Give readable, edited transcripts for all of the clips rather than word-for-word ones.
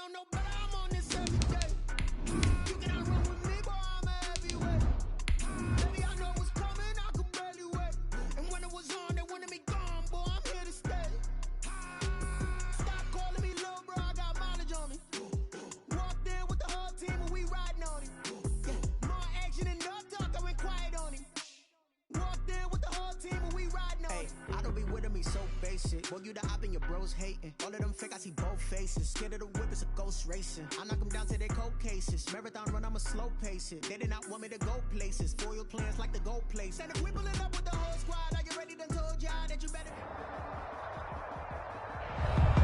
don't know, but I'm on this every day. You cannot run with me, boy, I'm a heavyweight. Baby, I know what's coming, I could barely wait. And when it was on, they wanted me gone, boy, I'm here to stay. Stop calling me little bro, I got mileage on me. Walked in with the whole team and we riding on him. More action and no talk, I went quiet on him. Walked in with the whole team and we riding on him. I don't be with me so basic. Boy, you the op and your bros hating. All of them fake, I see both faces. Scared of the whip, it's a ghost racing. I knock them down to their cold cases. Marathon run, I'ma slow pace it. They did not want me to go places. Foil plans like the go place. And if we pulling up with the whole squad, are you ready? Done told y'all that you better.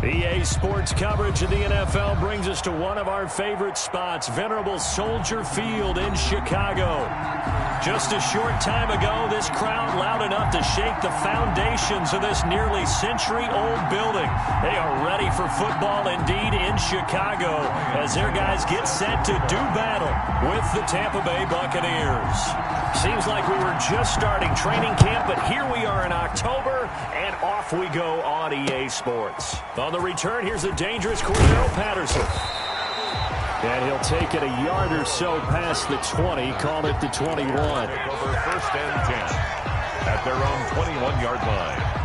EA Sports coverage of the NFL brings us to one of our favorite spots, venerable Soldier Field in Chicago. Just a short time ago, this crowd loud enough to shake the foundations of this nearly century-old building. They are ready for football indeed in Chicago as their guys get set to do battle with the Tampa Bay Buccaneers. Seems like we were just starting training camp, but here we are in October, and off we go on EA Sports. On the return, here's the dangerous Cordero Patterson. And he'll take it a yard or so past the 20, call it the 21. Over first and 10 at their own 21-yard line.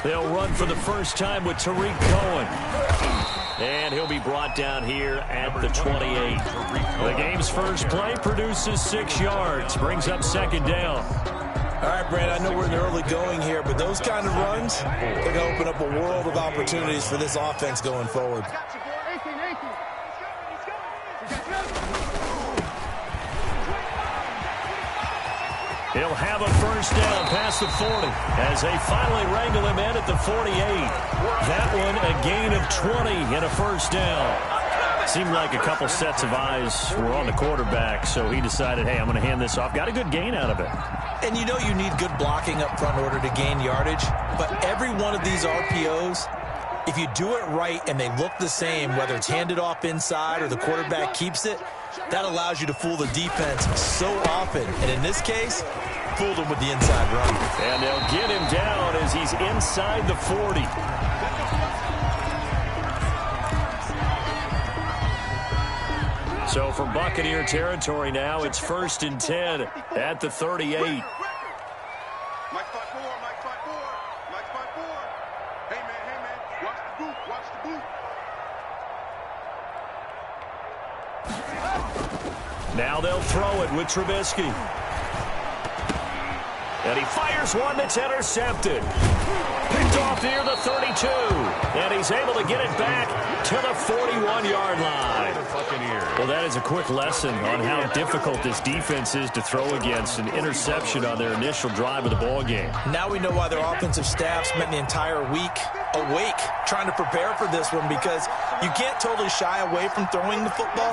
They'll run for the first time with Tariq Cohen. And he'll be brought down here at the 28. The game's first play produces 6 yards, brings up second down. All right, Brad, I know we're in the early going here, but those kind of runs, they're going to open up a world of opportunities for this offense going forward. He'll have a first down past the 40 as they finally wrangle him in at the 48. That one a gain of 20 and a first down. Seemed like a couple sets of eyes were on the quarterback, so he decided, hey, I'm going to hand this off. Got a good gain out of it. And you know you need good blocking up front in order to gain yardage, but every one of these RPOs, if you do it right and they look the same, whether it's handed off inside or the quarterback keeps it, that allows you to fool the defense so often. And in this case, fooled him with the inside run. And they'll get him down as he's inside the 40. So from Buccaneer territory now, it's first and 10 at the 38. Now they'll throw it with Trubisky. And he fires one that's intercepted. Picked off near the 32. And he's able to get it back to the 41-yard line. Well, that is a quick lesson on how difficult this defense is to throw against. An interception on their initial drive of the ball game. Now we know why their offensive staff spent the entire week awake trying to prepare for this one, because you can't totally shy away from throwing the football,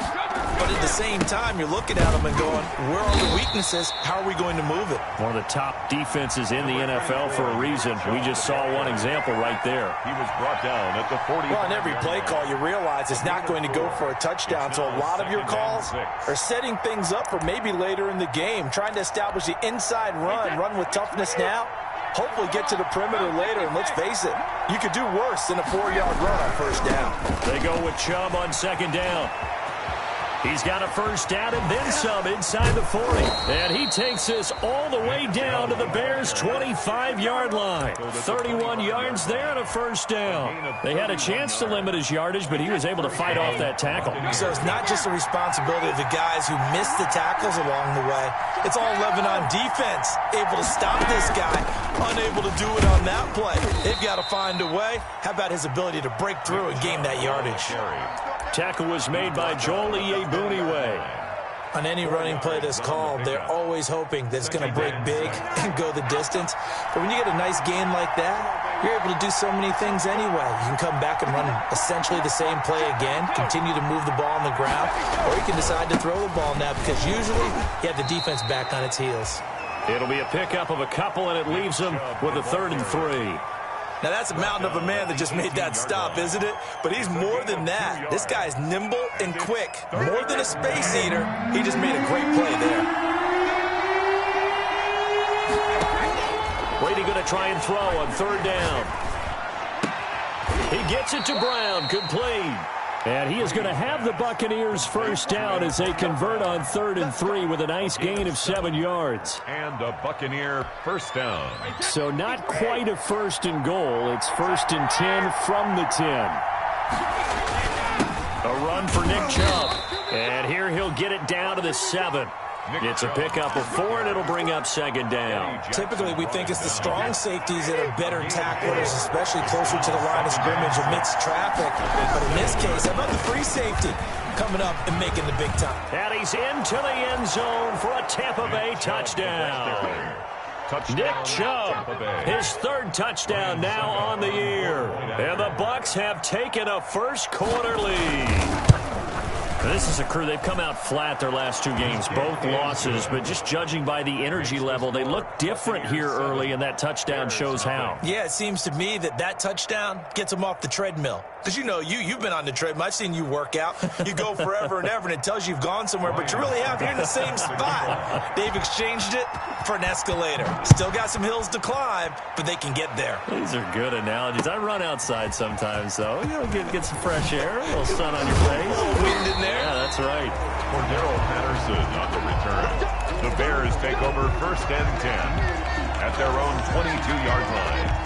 but at the same time you're looking at them and going, where are the weaknesses? How are we going to move it? One of the top defenses in the NFL for a reason. We just saw one example right there. He was brought down at the 40. Well, on every play call you realize it's not going to go for a touchdown, so a lot of your calls are setting things up for maybe later in the game, trying to establish the inside run with toughness now, hopefully get to the perimeter later, and let's face it, you could do worse than a 4-yard run on first down. They go with Chubb on second down. He's got a first down and then some inside the 40. And he takes this all the way down to the Bears' 25-yard line. 31 yards there and a first down. They had a chance to limit his yardage, but he was able to fight off that tackle. So it's not just the responsibility of the guys who missed the tackles along the way. It's all 11 on defense, able to stop this guy, unable to do it on that play. They've got to find a way. How about his ability to break through and gain that yardage? Tackle was made by Joel Iyiegbuniwe. On any running play that's called, they're always hoping that it's going to break big and go the distance. But when you get a nice gain like that, you're able to do so many things anyway. You can come back and run essentially the same play again, continue to move the ball on the ground, or you can decide to throw the ball now, because usually you have the defense back on its heels. It'll be a pickup of a couple, and it leaves them with a 3rd and 3. Now, that's a mountain of a man that just made that stop, isn't it? But he's more than that. This guy's nimble and quick. More than a space eater, he just made a great play there. Brady going to try and throw on third down. He gets it to Brown, complete. And he is going to have the Buccaneers first down as they convert on 3rd and 3 with a nice gain of 7 yards. And a Buccaneer first down. So not quite a first and goal. It's 1st and 10 from the 10. A run for Nick Chubb. And here he'll get it down to the 7. It's a pickup of 4, and it'll bring up 2nd down. Typically, we think it's the strong safeties that are better tacklers, especially closer to the line of scrimmage amidst traffic. But in this case, how about the free safety coming up and making the big time? And he's into the end zone for a Tampa Bay touchdown. Nick Chubb, his 3rd touchdown now on the year. And the Bucs have taken a first-quarter lead. This is a crew, they've come out flat their last 2 games, both losses, but just judging by the energy level, they look different here early, and that touchdown shows how. Yeah, it seems to me that touchdown gets them off the treadmill. Because, you know, you've been on the treadmill. I've seen you work out. You go forever and ever, and it tells you you've gone somewhere, but you really have. You're in the same spot. They've exchanged it for an escalator. Still got some hills to climb, but they can get there. These are good analogies. I run outside sometimes, though. You know, get some fresh air, a little sun on your face. A little wind in there. Yeah, that's right. Cordero Patterson on the return. The Bears take over 1st and 10 at their own 22-yard line.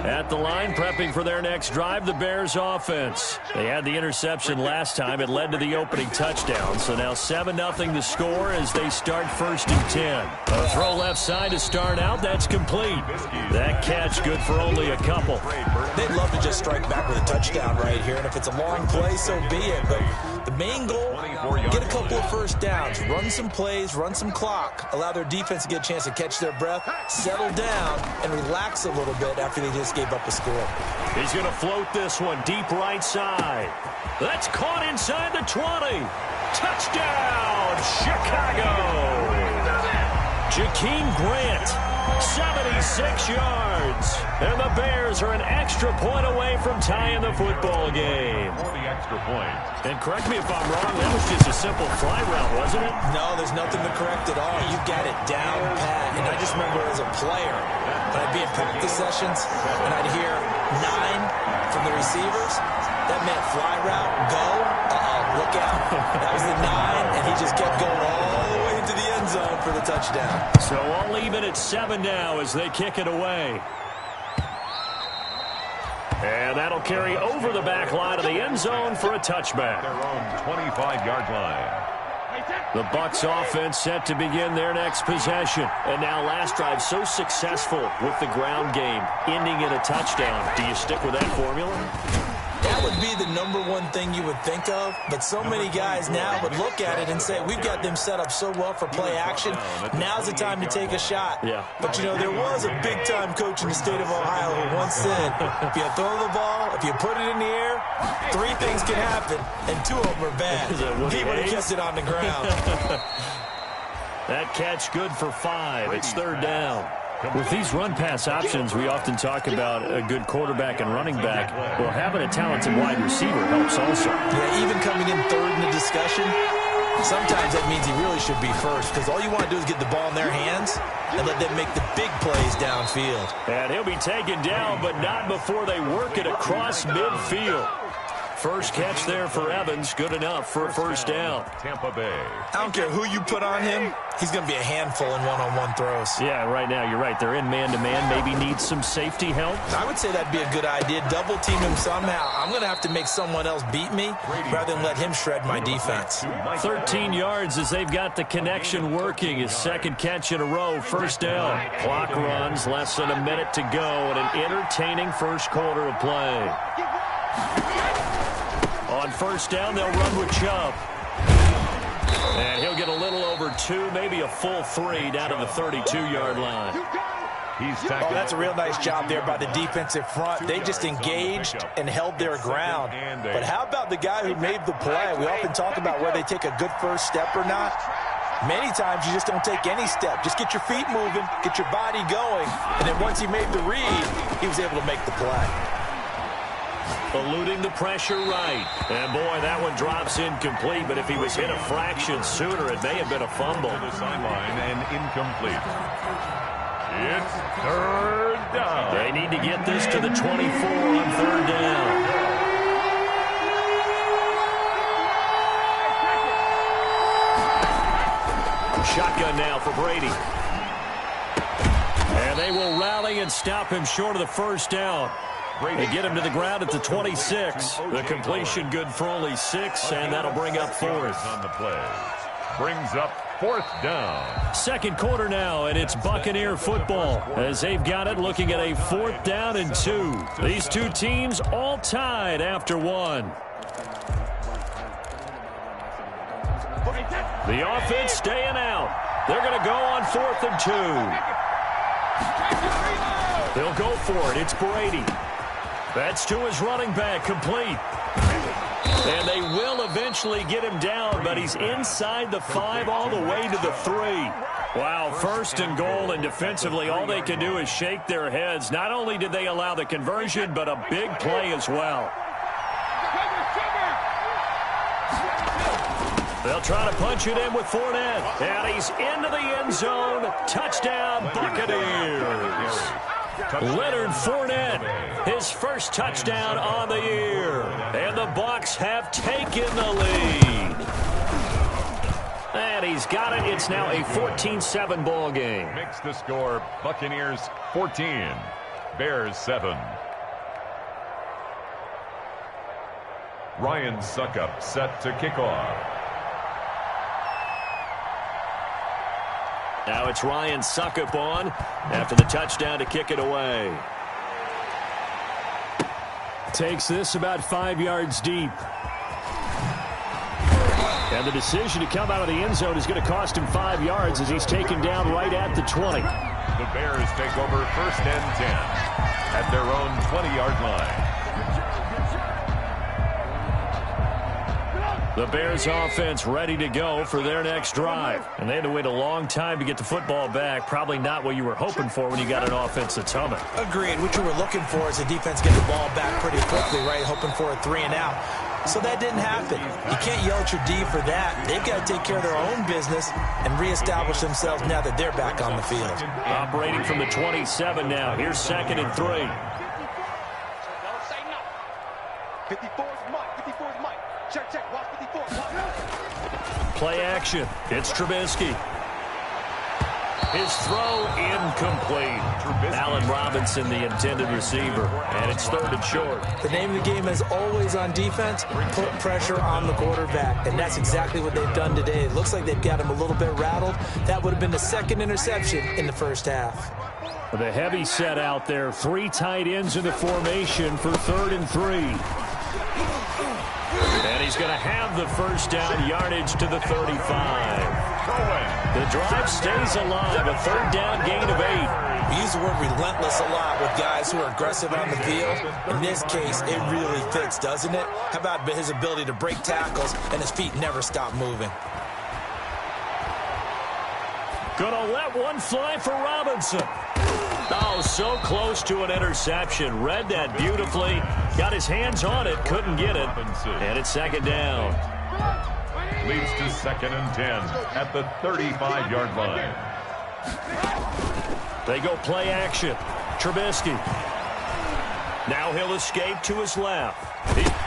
At the line, prepping for their next drive, the Bears offense. They had the interception last time. It led to the opening touchdown. So now 7-0 to score as they start 1st and 10. A throw left side to start out. That's complete. That catch good for only a couple. They'd love to just strike back with a touchdown right here. And if it's a long play, so be it. But the main goal, get a couple of first downs. Run some plays, run some clock. Allow their defense to get a chance to catch their breath, settle down, and relax a little bit after they just gave up a score. He's going to float this one deep right side. That's caught inside the 20. Touchdown, Chicago. Jakeem Grant, 76 yards. And the Bears are an extra point away from tying the football game. For the extra point. And correct me if I'm wrong, that was just a simple fly route, wasn't it? No, there's nothing to correct at all. You got it down pat. And I just remember as a player, when I'd be in practice sessions and I'd hear 9 from the receivers, that meant fly route, go, look out. That was the 9, and he just kept going all the way into the end zone for the touchdown. So all even at 7 now as they kick it away. And that'll carry over the back line of the end zone for a touchback. Their own 25-yard line. The Bucs offense set to begin their next possession. And now last drive so successful with the ground game, ending in a touchdown. Do you stick with that formula? That would be the #1 thing you would think of, but so many guys now would look at it and say, we've got them set up so well for play action. Now's the time to take a shot. Yeah. But, you know, there was a big-time coach in the state of Ohio who once said, if you throw the ball, if you put it in the air, 3 things can happen, and 2 of them are bad. He would have kept it on the ground. That catch good for 5. It's 3rd down. With these run-pass options, we often talk about a good quarterback and running back. Well, having a talented wide receiver helps also. Yeah, even coming in 3rd in the discussion, sometimes that means he really should be first, because all you want to do is get the ball in their hands and let them make the big plays downfield. And he'll be taken down, but not before they work it across midfield. First catch there for Evans, good enough for a 1st down. Tampa Bay. I don't care who you put on him, he's going to be a handful in one-on-one throws. Yeah, right now, you're right. They're in man-to-man, maybe needs some safety help. I would say that'd be a good idea. Double team him somehow. I'm going to have to make someone else beat me rather than let him shred my defense. 13 yards as they've got the connection working. His 2nd catch in a row, 1st down. Clock runs, less than a minute to go, and an entertaining 1st quarter of play. On 1st down, they'll run with Chubb. And he'll get a little over 2, maybe a full 3 down to the 32-yard line. Oh, that's a real nice job there by the defensive front. They just engaged and held their ground. But how about the guy who made the play? We often talk about where they take a good first step or not. Many times you just don't take any step. Just get your feet moving, get your body going, and then once he made the read, he was able to make the play. Eluding the pressure right. And, boy, that one drops incomplete. But if he was hit a fraction sooner, it may have been a fumble. To the sideline and incomplete. It's third down. They need to get this to the 24 on third down. Shotgun now for Brady. And they will rally and stop him short of the first down. They get him to the ground at the 26. The completion good for only 6, and that'll bring up fourth. On the play. Brings up fourth down. Second quarter now, and it's Buccaneer football as they've got it looking at a 4th down and 2. These two teams all tied after 1. The offense staying out. They're going to go on 4th and 2. They'll go for it. It's Brady. That's to his running back, complete. And they will eventually get him down, but he's inside the 5 all the way to the 3. Wow, 1st and goal, and defensively all they can do is shake their heads. Not only did they allow the conversion, but a big play as well. They'll try to punch it in with Fournette. And he's into the end zone. Touchdown, Buccaneers. Leonard Fournette, his first touchdown on the year. And the Bucs have taken the lead. And he's got it. It's now a 14-7 ball game. Makes the score Buccaneers 14, Bears 7. Ryan Suckup set to kick off. Now it's Ryan Suckup on after the touchdown to kick it away. Takes this about 5 yards deep. And the decision to come out of the end zone is going to cost him 5 yards as he's taken down right at the 20. The Bears take over 1st and 10 at their own 20-yard line. The Bears offense ready to go for their next drive. And they had to wait a long time to get the football back. Probably not what you were hoping for when you got an offense that's humming. Agreed. What you were looking for is the defense get the ball back pretty quickly, right? Hoping for a 3 and out. So that didn't happen. You can't yell at your D for that. They've got to take care of their own business and reestablish themselves now that they're back on the field. Operating from the 27 now. Here's 2nd and 3. 54's Mike. 54's Mike. Check. Watch 54. Play action. It's Trubisky. His throw incomplete. Allen Robinson, the intended receiver. And it's 3rd and short. The name of the game is always on defense, put pressure on the quarterback. And that's exactly what they've done today. It looks like they've got him a little bit rattled. That would have been the 2nd interception in the first half. The heavy set out there. 3 tight ends in the formation for 3rd and 3. And he's going to have the first down, yardage to the 35. The drive stays alive, a 3rd down gain of 8. We use the word relentless a lot with guys who are aggressive on the field. In this case, it really fits, doesn't it? How about his ability to break tackles and his feet never stop moving? Gonna let one fly for Robinson. Oh, so close to an interception. Read that beautifully. Got his hands on it, couldn't get it. And it's 2nd down. Leads to 2nd and 10 at the 35-yard line. They go play action. Trubisky. Now he'll escape to his left.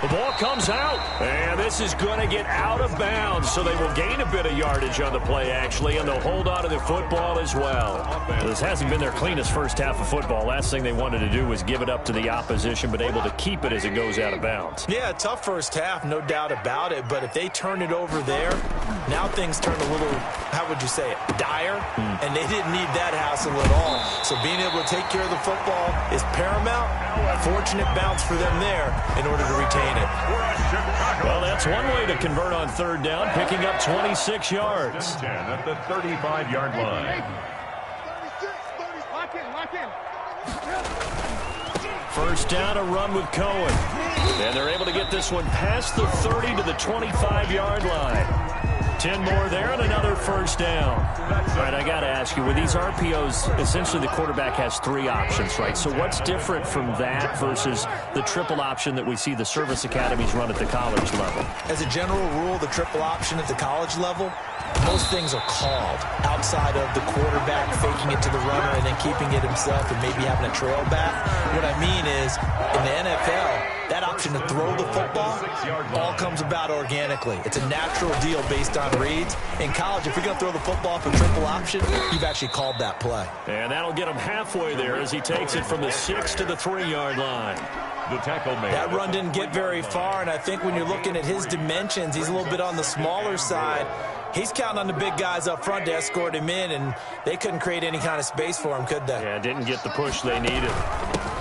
The ball comes out, and this is going to get out of bounds, so they will gain a bit of yardage on the play, actually, and they'll hold on to the football as well. This hasn't been their cleanest first half of football. Last thing they wanted to do was give it up to the opposition, but able to keep it as it goes out of bounds. Yeah, tough first half, no doubt about it, but if they turn it over there, now things turn a little, how would you say it, dire, and they didn't need that hassle at all. So being able to take care of the football is paramount. Fortunate bounce for them there in order to retain it. Well, that's one way to convert on 3rd down, picking up 26 yards. 10 at the 35-yard line. First down, a run with Cohen. And they're able to get this one past the 30 to the 25-yard line. 10 more there and another first down. All right, I got to ask you, with these RPOs, essentially the quarterback has 3 options, right? So what's different from that versus the triple option that we see the service academies run at the college level? As a general rule, the triple option at the college level, most things are called outside of the quarterback faking it to the runner and then keeping it himself and maybe having a trail back. What I mean is, in the NFL, that option to throw the football all comes about organically. It's a natural deal based on reads. In college, if you're going to throw the football for triple option, you've actually called that play. And that'll get him halfway there as he takes it from the 6 to the 3-yard line. The tackle made. That run didn't get very far, and I think when you're looking at his dimensions, he's a little bit on the smaller side. He's counting on the big guys up front to escort him in, and they couldn't create any kind of space for him, could they? Yeah, didn't get the push they needed.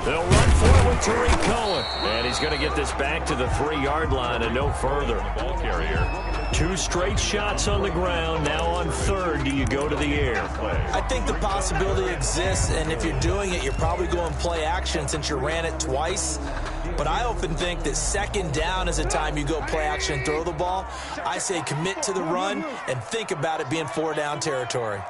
They'll run for it with Tariq Cohen. And he's going to get this back to the 3-yard line and no further. Ball carrier. 2 straight shots on the ground. Now on 3rd, do you go to the air? I think the possibility exists, and if you're doing it, you're probably going play action since you ran it twice. But I often think that 2nd down is a time you go play action and throw the ball. I say commit to the run and think about it being 4-down territory.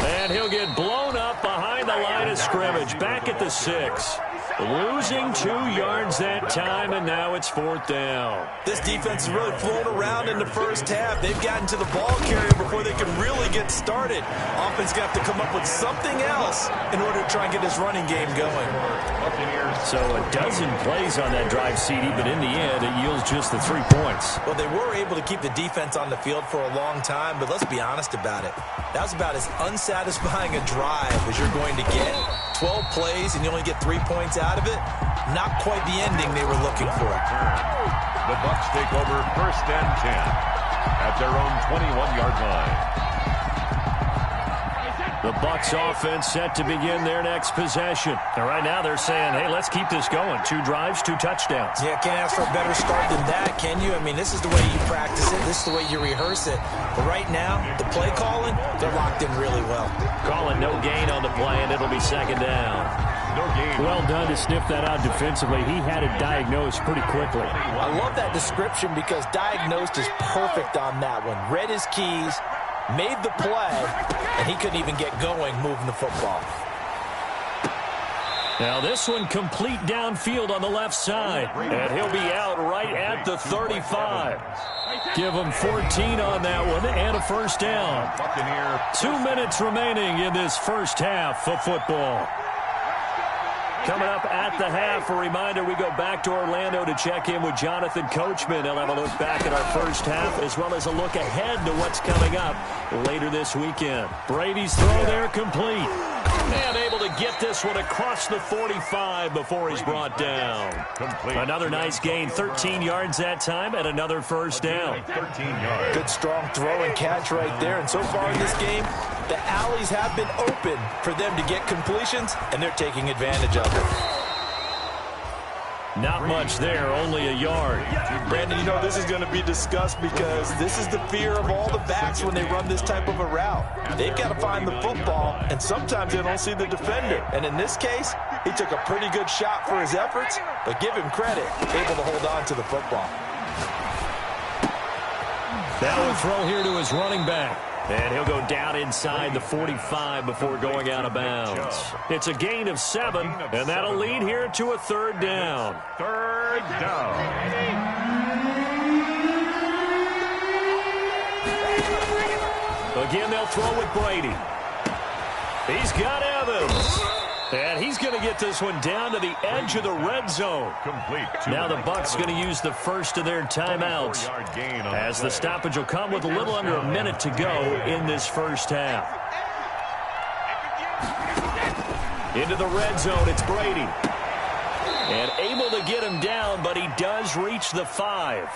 And he'll get blown up behind the line of scrimmage. Back at the 6. Losing 2 yards that time, and now it's 4th down. This defense has really flown around in the first half. They've gotten to the ball carrier before they can really get started. Offense got to come up with something else in order to try and get this running game going. So a dozen plays on that drive, CD, but in the end, it yields just the 3 points. Well, they were able to keep the defense on the field for a long time, but let's be honest about it. That was about as unsatisfying a drive as you're going to get. 12 plays and you only get 3 points out of it. Not quite the ending they were looking for. The Bucs take over 1st and 10 at their own 21-yard line. The Bucs offense set to begin their next possession. And right now they're saying, hey, let's keep this going. 2 drives, 2 touchdowns. Yeah, can't ask for a better start than that, can you? I mean, this is the way you practice it. This is the way you rehearse it. But right now, the play calling, they're locked in really well. Calling no gain on the play, and it'll be 2nd down. No gain. Well done to sniff that out defensively. He had it diagnosed pretty quickly. I love that description because diagnosed is perfect on that one. Read his keys, made the play, and he couldn't even get going moving the football. Now this one complete downfield on the left side. And he'll be out right at the 35. Give him 14 on that one and a first down. 2 minutes remaining in this first half of football. Coming up at the half, a reminder, we go back to Orlando to check in with Jonathan Coachman. He'll have a look back at our first half as well as a look ahead to what's coming up later this weekend. Brady's throw there complete. And able to get this one across the 45 before he's brought down. Complete. Another nice gain, 13 yards that time, and another first down. 13 yards. Good strong throw and catch right there. And so far in this game, the alleys have been open for them to get completions, and they're taking advantage of it. Not much there, only a yard. Brandon, you know this is going to be discussed because this is the fear of all the backs when they run this type of a route. They've got to find the football, and sometimes they don't see the defender. And in this case, he took a pretty good shot for his efforts, but give him credit, able to hold on to the football. Now a throw here to his running back. And he'll go down inside the 45 before going out of bounds. It's a gain of 7, and that'll lead here to a 3rd down. 3rd down. Again, they'll throw with Brady. He's got Evans. And he's going to get this one down to the edge of the red zone. Complete. Now the Bucs going to use the first of their timeouts as the stoppage will come with a little under a minute to go in this first half. Into the red zone, it's Brady. And able to get him down, but he does reach the 5.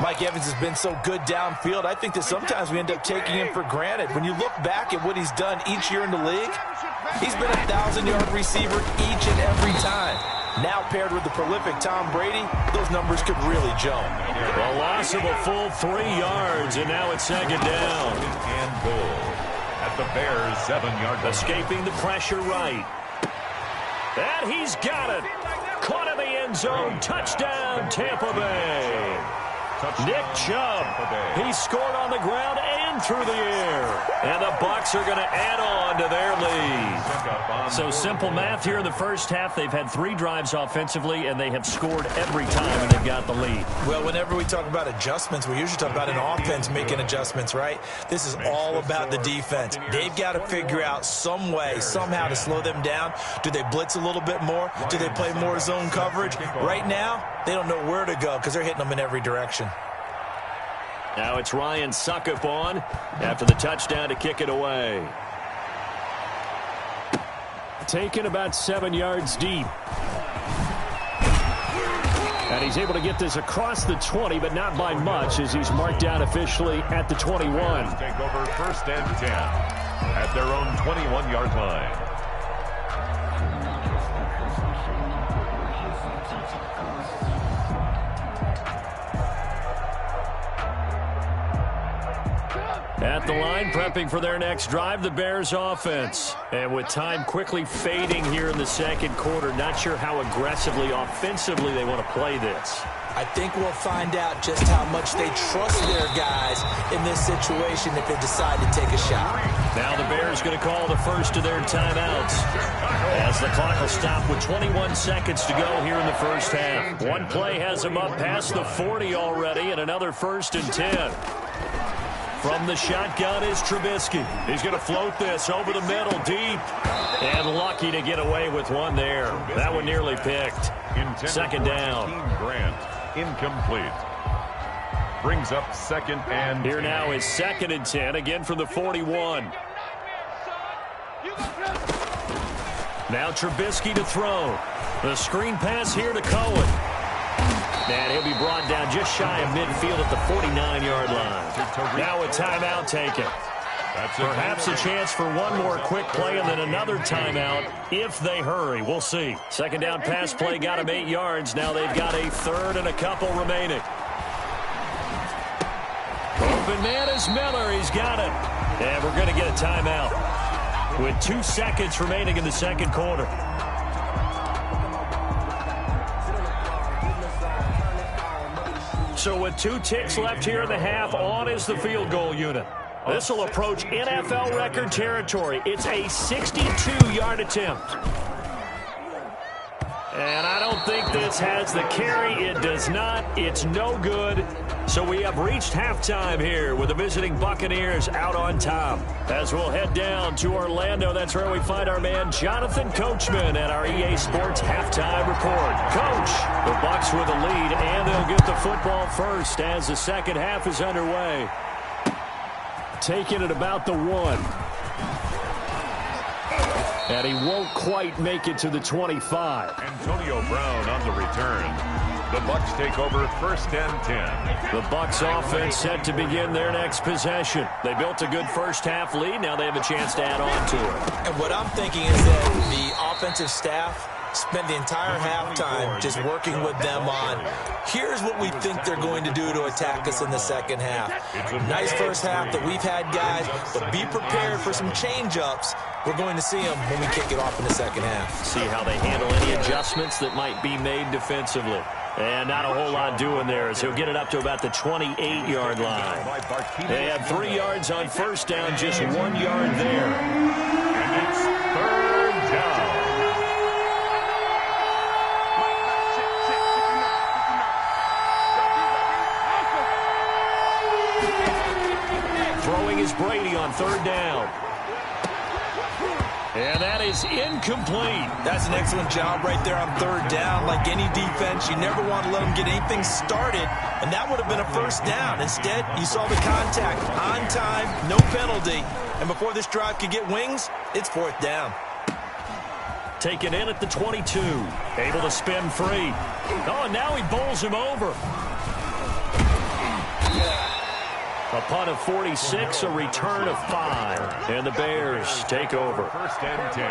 Mike Evans has been so good downfield, I think that sometimes we end up taking him for granted. When you look back at what he's done each year in the league, he's been a 1,000-yard receiver each and every time. Now paired with the prolific Tom Brady, those numbers could really jump. A loss of a full 3 yards, and now it's second down. And goal at the Bears' 7-yard line. Escaping the pressure right. And he's got it. Caught in the end zone. Touchdown, Tampa Bay. Nick Chubb. He scored on the ground and through the air. And the Bucs are going to add on to their lead. So simple math here in the first half. They've had 3 drives offensively, and they have scored every time, and they've got the lead. Well, whenever we talk about adjustments, we usually talk about an offense making adjustments, right? This is all about the defense. They've got to figure out some way, somehow to slow them down. Do they blitz a little bit more? Do they play more zone coverage? Right now, they don't know where to go because they're hitting them in every direction. Now it's Ryan Suckup on after the touchdown to kick it away. Taken about 7 yards deep. And he's able to get this across the 20, but not by much, as he's marked down officially at the 21. Take over first and 10 at their own 21-yard line. At the line, prepping for their next drive, the Bears offense. And with time quickly fading here in the second quarter, not sure how aggressively, offensively they want to play this. I think we'll find out just how much they trust their guys in this situation if they decide to take a shot. Now the Bears going to call the first of their timeouts, as the clock will stop with 21 seconds to go here in the first half. One play has them up past the 40 already, and another 1st and 10. From the shotgun is Trubisky. He's going to float this over the middle, deep. And lucky to get away with one there. That one nearly picked. Second down. Grant, incomplete. Brings up second and 10. Here now is 2nd and 10, again from the 41. Now Trubisky to throw. The screen pass here to Cohen. And he'll be brought down just shy of midfield at the 49-yard line. Now a timeout taken. Perhaps a chance for one more quick play and then another timeout if they hurry. We'll see. Second down pass play got him 8 yards. Now they've got a 3rd and a couple remaining. Open man is Miller. He's got it. And we're going to get a timeout with 2 seconds remaining in the second quarter. So with 2 ticks left here in the half, on is the field goal unit. This will approach NFL record territory. It's a 62-yard attempt. And I don't think this has the carry. It does not. It's no good. So we have reached halftime here with the visiting Buccaneers out on top. As we'll head down to Orlando, that's where we find our man Jonathan Coachman at our EA Sports Halftime Report. Coach, the Bucs with a lead, and they'll get the football first as the second half is underway. Taking it about the 1. And he won't quite make it to the 25. Antonio Brown on the return. The Bucs take over first and 10. The Bucs offense set to begin their next possession. They built a good first half lead. Now they have a chance to add on to it. And what I'm thinking is that the offensive staff spent the entire halftime just working with them on, here's what we think they're going to do to attack us in the second half. Nice first half that we've had, guys, but be prepared for some change-ups. We're going to see them when we kick it off in the second half. See how they handle any adjustments that might be made defensively. And not a whole lot doing there as he'll get it up to about the 28-yard line. They had 3 yards on first down, just 1 yard there. And it's 3rd down. Throwing is Brady on 3rd down. And that is incomplete. That's an excellent job right there on 3rd down. Like any defense, you never want to let them get anything started, and that would have been a first down. Instead, you saw the contact on time, no penalty, and before this drive could get wings, it's 4th down. Taken in at the 22. Able to spin free. Oh, and now he bowls him over. A punt of 46, a return of 5. And the Bears take over. First and 10.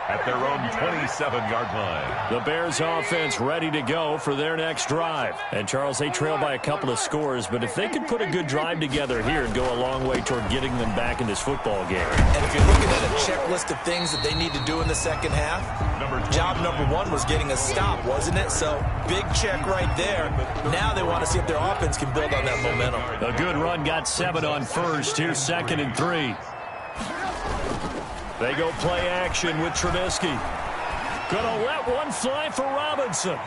at their own 27-yard line. The Bears offense ready to go for their next drive. And, Charles, they trail by a couple of scores, but if they could put a good drive together here, it'd go a long way toward getting them back in this football game. And if you're looking at a checklist of things that they need to do in the second half, job number one was getting a stop, wasn't it? So, big check right there. Now they want to see if their offense can build on that momentum. A good run got 7 on first. Here's 2nd and 3. They go play action with Trubisky. Gonna let one fly for Robinson.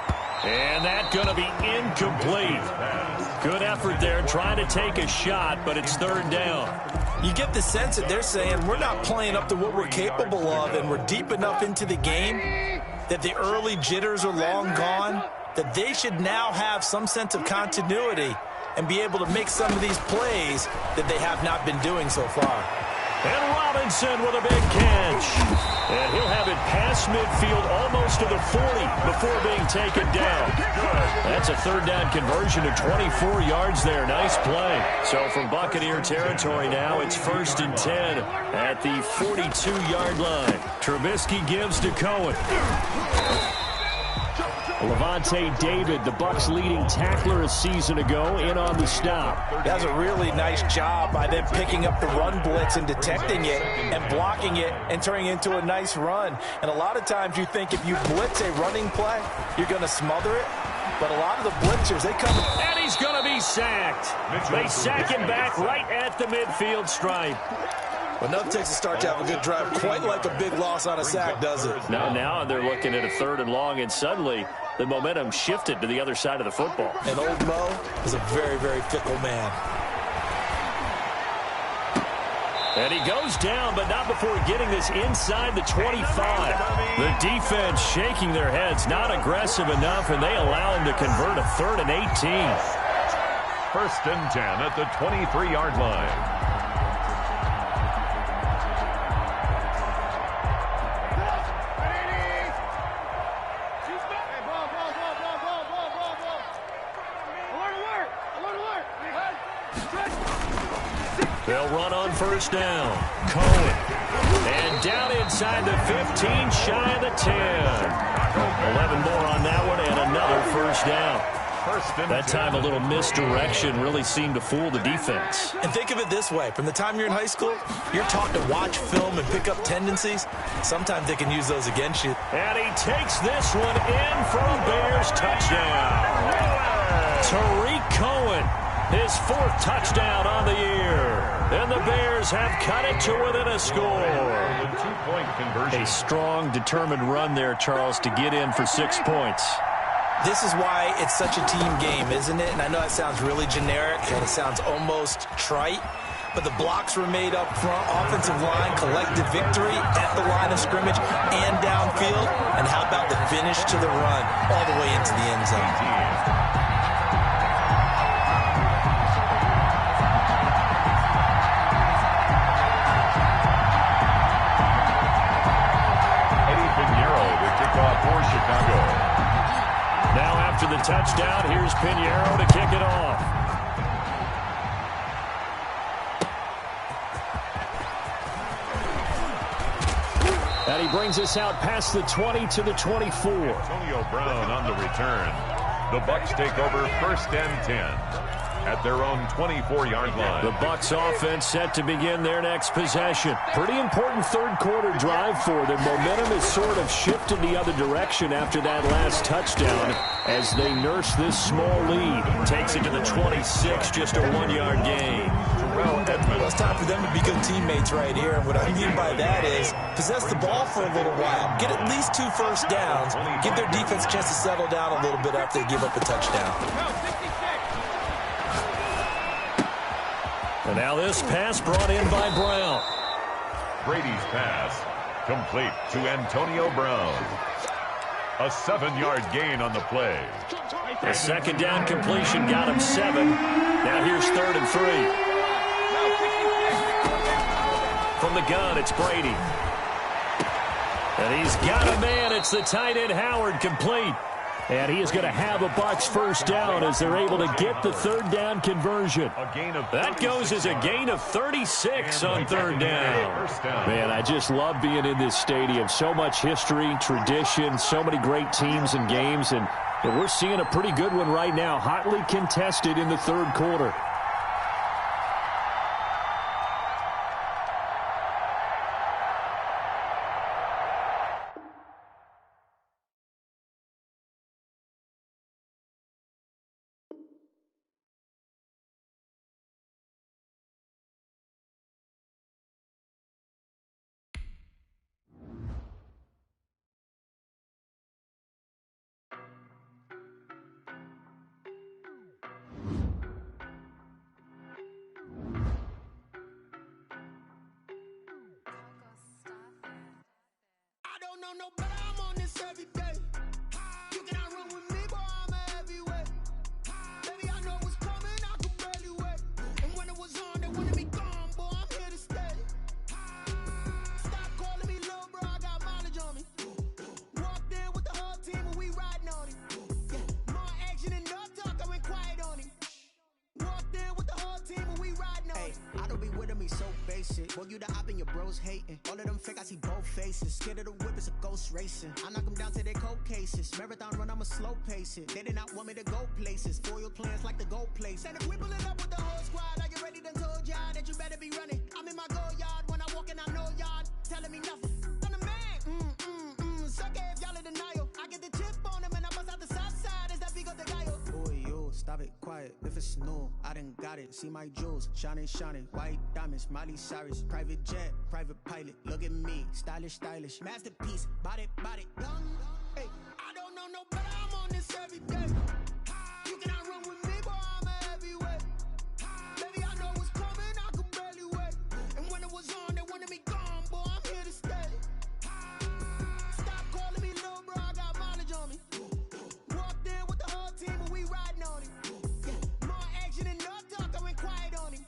And that's gonna be incomplete. Good effort there trying to take a shot, but it's 3rd down. You get the sense that they're saying we're not playing up to what we're capable of, and we're deep enough into the game that the early jitters are long gone, that they should now have some sense of continuity and be able to make some of these plays that they have not been doing so far. And Robinson with a big catch. And he'll have it past midfield almost to the 40 before being taken down. That's a 3rd down conversion to 24 yards there. Nice play. So from Buccaneer territory now, it's 1st and 10 at the 42-yard line. Trubisky gives to Cohen. Levante David, the Bucs' leading tackler a season ago, in on the stop. That's a really nice job by them picking up the run blitz and detecting it and blocking it and turning it into a nice run. And a lot of times you think if you blitz a running play, you're going to smother it. But a lot of the blitzers, they come... And he's going to be sacked. They sack him back right at the midfield stripe. Well, nothing takes a start to have a good drive quite like a big loss on a sack, does it? Now they're looking at a 3rd and long, and suddenly the momentum shifted to the other side of the football. And old Mo is a very, very fickle man. And he goes down, but not before getting this inside the 25. The defense shaking their heads, not aggressive enough, and they allow him to convert a 3rd and 18. 1st and 10 at the 23-yard line. They'll run on 1st down. Cohen. And down inside the 15, shy of the 10. 11 more on that one, and another 1st down. That time a little misdirection really seemed to fool the defense. And think of it this way. From the time you're in high school, you're taught to watch film and pick up tendencies. Sometimes they can use those against you. And he takes this one in for a Bears touchdown. Tariq Cohen, his 4th touchdown on the year. And the Bears have cut it to within a score. A strong, determined run there, Charles, to get in for 6 points. This is why it's such a team game, isn't it? And I know that sounds really generic and it sounds almost trite, but the blocks were made up front, offensive line, collective victory at the line of scrimmage and downfield. And how about the finish to the run all the way into the end zone? For Chicago. Now after the touchdown, here's Pinheiro to kick it off. And he brings us out past the 20 to the 24. Antonio Brown on the return. The Bucs take over 1st and 10 at their own 24-yard line. The Bucs offense set to begin their next possession. Pretty important 3rd quarter drive for them. Momentum is sort of shifted the other direction after that last touchdown as they nurse this small lead. Takes it to the 26, just a 1-yard gain. Well, it's time for them to be good teammates right here. And what I mean by that is possess the ball for a little while. Get at least 2 first downs. Give their defense a chance to settle down a little bit after they give up a touchdown. And now this pass brought in by Brown. Brady's pass complete to Antonio Brown. A 7-yard gain on the play. The 2nd down completion got him 7. Now here's 3rd and 3. From the gun, it's Brady. And he's got a man. It's the tight end, Howard, complete. And he is going to have a Bucs first down as they're able to get the third down conversion. That goes as a gain of 36 on third down. Man, I just love being in this stadium. So much history, tradition, so many great teams and games. And we're seeing a pretty good one right now, hotly contested in the third quarter. No, but I'm on this every day. You cannot run with me, boy, I'm a heavyweight. Baby, I know what's coming, I could barely wait. And when it was on, they wanted me gone, boy, I'm here to stay. Stop calling me little bro, I got mileage on me. Walked in with the whole team and we riding on him. Yeah, more action and no talk, I went quiet on him. Walked in with the whole team and we riding on him. I don't be with him, he's so basic. Boy, you the op and your bros hating. All of them fake, I see both faces. Scared of the whip, it's a ghost racing. I knock them down to their cold cases. Marathon run, I'ma slow pace it. They did not want me to go places. Foil plans like the gold place. And if we pulling up with the whole squad, are you ready? Done told y'all that you better be running. I'm in my go yard. When I walk in, I know y'all telling me nothing. I'm the man. Suck it if y'all in denial. I get the chip on him and I bust out the south side. Is that big of the guy? Boy, yo, stop it, quiet. If it's new, I done got it. See my jewels, shining, shining. White diamonds, Miley Cyrus. Private jet, private pilot. Look at me, stylish, stylish. Masterpiece, body, body. Young, hey, I don't know no, but I'm on this every day. You cannot run with me, boy, I'm a heavyweight. Baby, I know what's coming, I could barely wait. And when it was on, they wanted me gone, boy, I'm here to stay. Stop calling me little bro, I got mileage on me. Walked in with the whole team and we riding on him. Yeah, more action and no talk, I went quiet on him.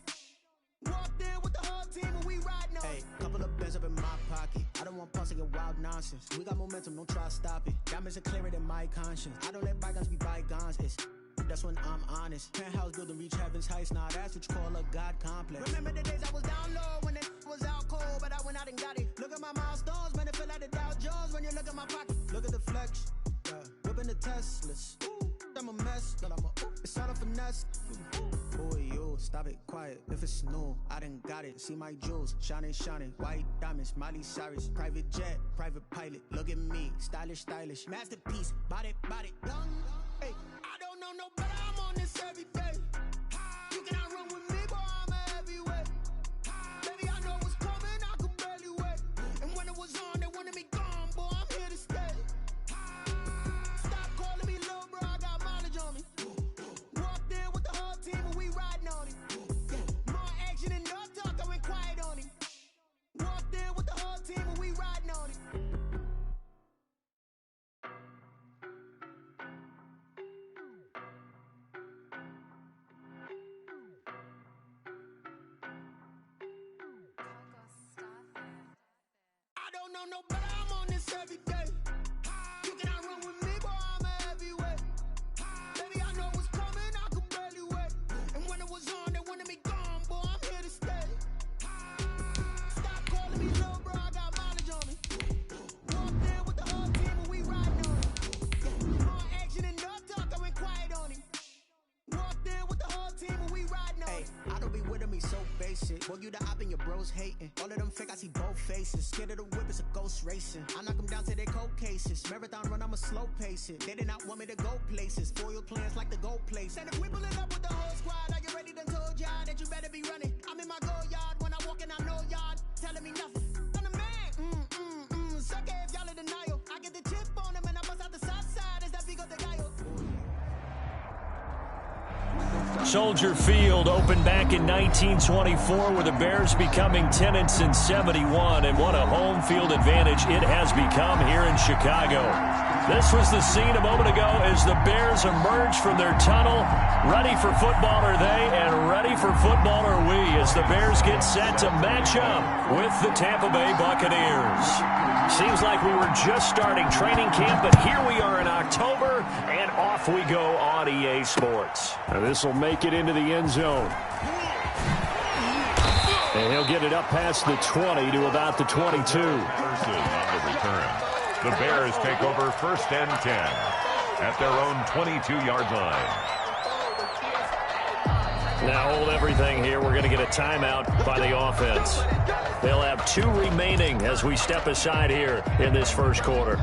Walked in with the whole team and we riding on him. hey, couple of bands up in my pocket. I don't want pause to get wild nonsense. We got momentum, don't try to stop it. Diamonds are clearer than my conscience. I don't let bygones be bygones. That's when I'm honest. Penthouse building, reach heaven's heights. Now that's what you call a God complex. Remember the days I was down low when it was out cold, but I went out and got it. Look at my milestones, man, it feel like the Dow Jones when you look at my pocket. Look at the flex, whipping the Teslas. I'm a mess, but it's all a finesse. Boy, yo, stop it, quiet. If it's new, I done got it. See my jewels, shining, shining. White diamonds, Miley Cyrus. Private jet, private pilot. Look at me, stylish, stylish. Masterpiece, body, body. Young, hey, I don't know no, but I'm on this every day. You cannot run with me, boy, I'm a heavyweight. Baby, I know what's coming, I could barely wait. And when it was on, they wanted me gone, boy, I'm here to stay. Stop calling me little bro, I got mileage on me. Walked in with the whole team and we riding on him. Yeah, more action and no talk, I went quiet on him. Walked in with the whole team and we riding on him. I don't know no, but I'm on this every day. You cannot run with me, boy, I'm a heavyweight. Baby, I know what's coming, I could barely wait. And when it was on, they wanted me gone, boy, I'm here to stay. Stop calling me little bro, I got mileage on me. Walked in with the whole team and we riding on him. More action and no talk, I went quiet on him. Walked in with the whole team and we riding on him. I don't be with him, he's so basic. Boy, you the op and your bros hating. All of them fake, I see both faces. Scared of the whip, it's a ghost racing. I knock them down to their cold cases. Marathon run, I'ma slow pace it. They did not want me to go places. Foil plans like the gold place. And if we pulling up with the whole squad, are you ready? Done told y'all that you better be running. I'm in my go yard. When I walk in, I know y'all telling me nothing. I'm the man. Suck it if y'all in denial. I get the chip on him and I bust out the south side. Is that big of the guy? Soldier Field opened back in 1924 with the Bears becoming tenants in 71, and what a home field advantage it has become here in Chicago. This was the scene a moment ago as the Bears emerged from their tunnel. Ready for football are they, and ready for football are we as the Bears get set to match up with the Tampa Bay Buccaneers. Seems like we were just starting training camp, but here we are in October, and off we go on EA Sports. And this will make it into the end zone. And he'll get it up past the 20 to about the 22. On the return. The Bears take over first and 10 at their own 22-yard line. Now hold everything here. We're going to get a timeout by the offense. They'll have 2 remaining as we step aside here in this first quarter.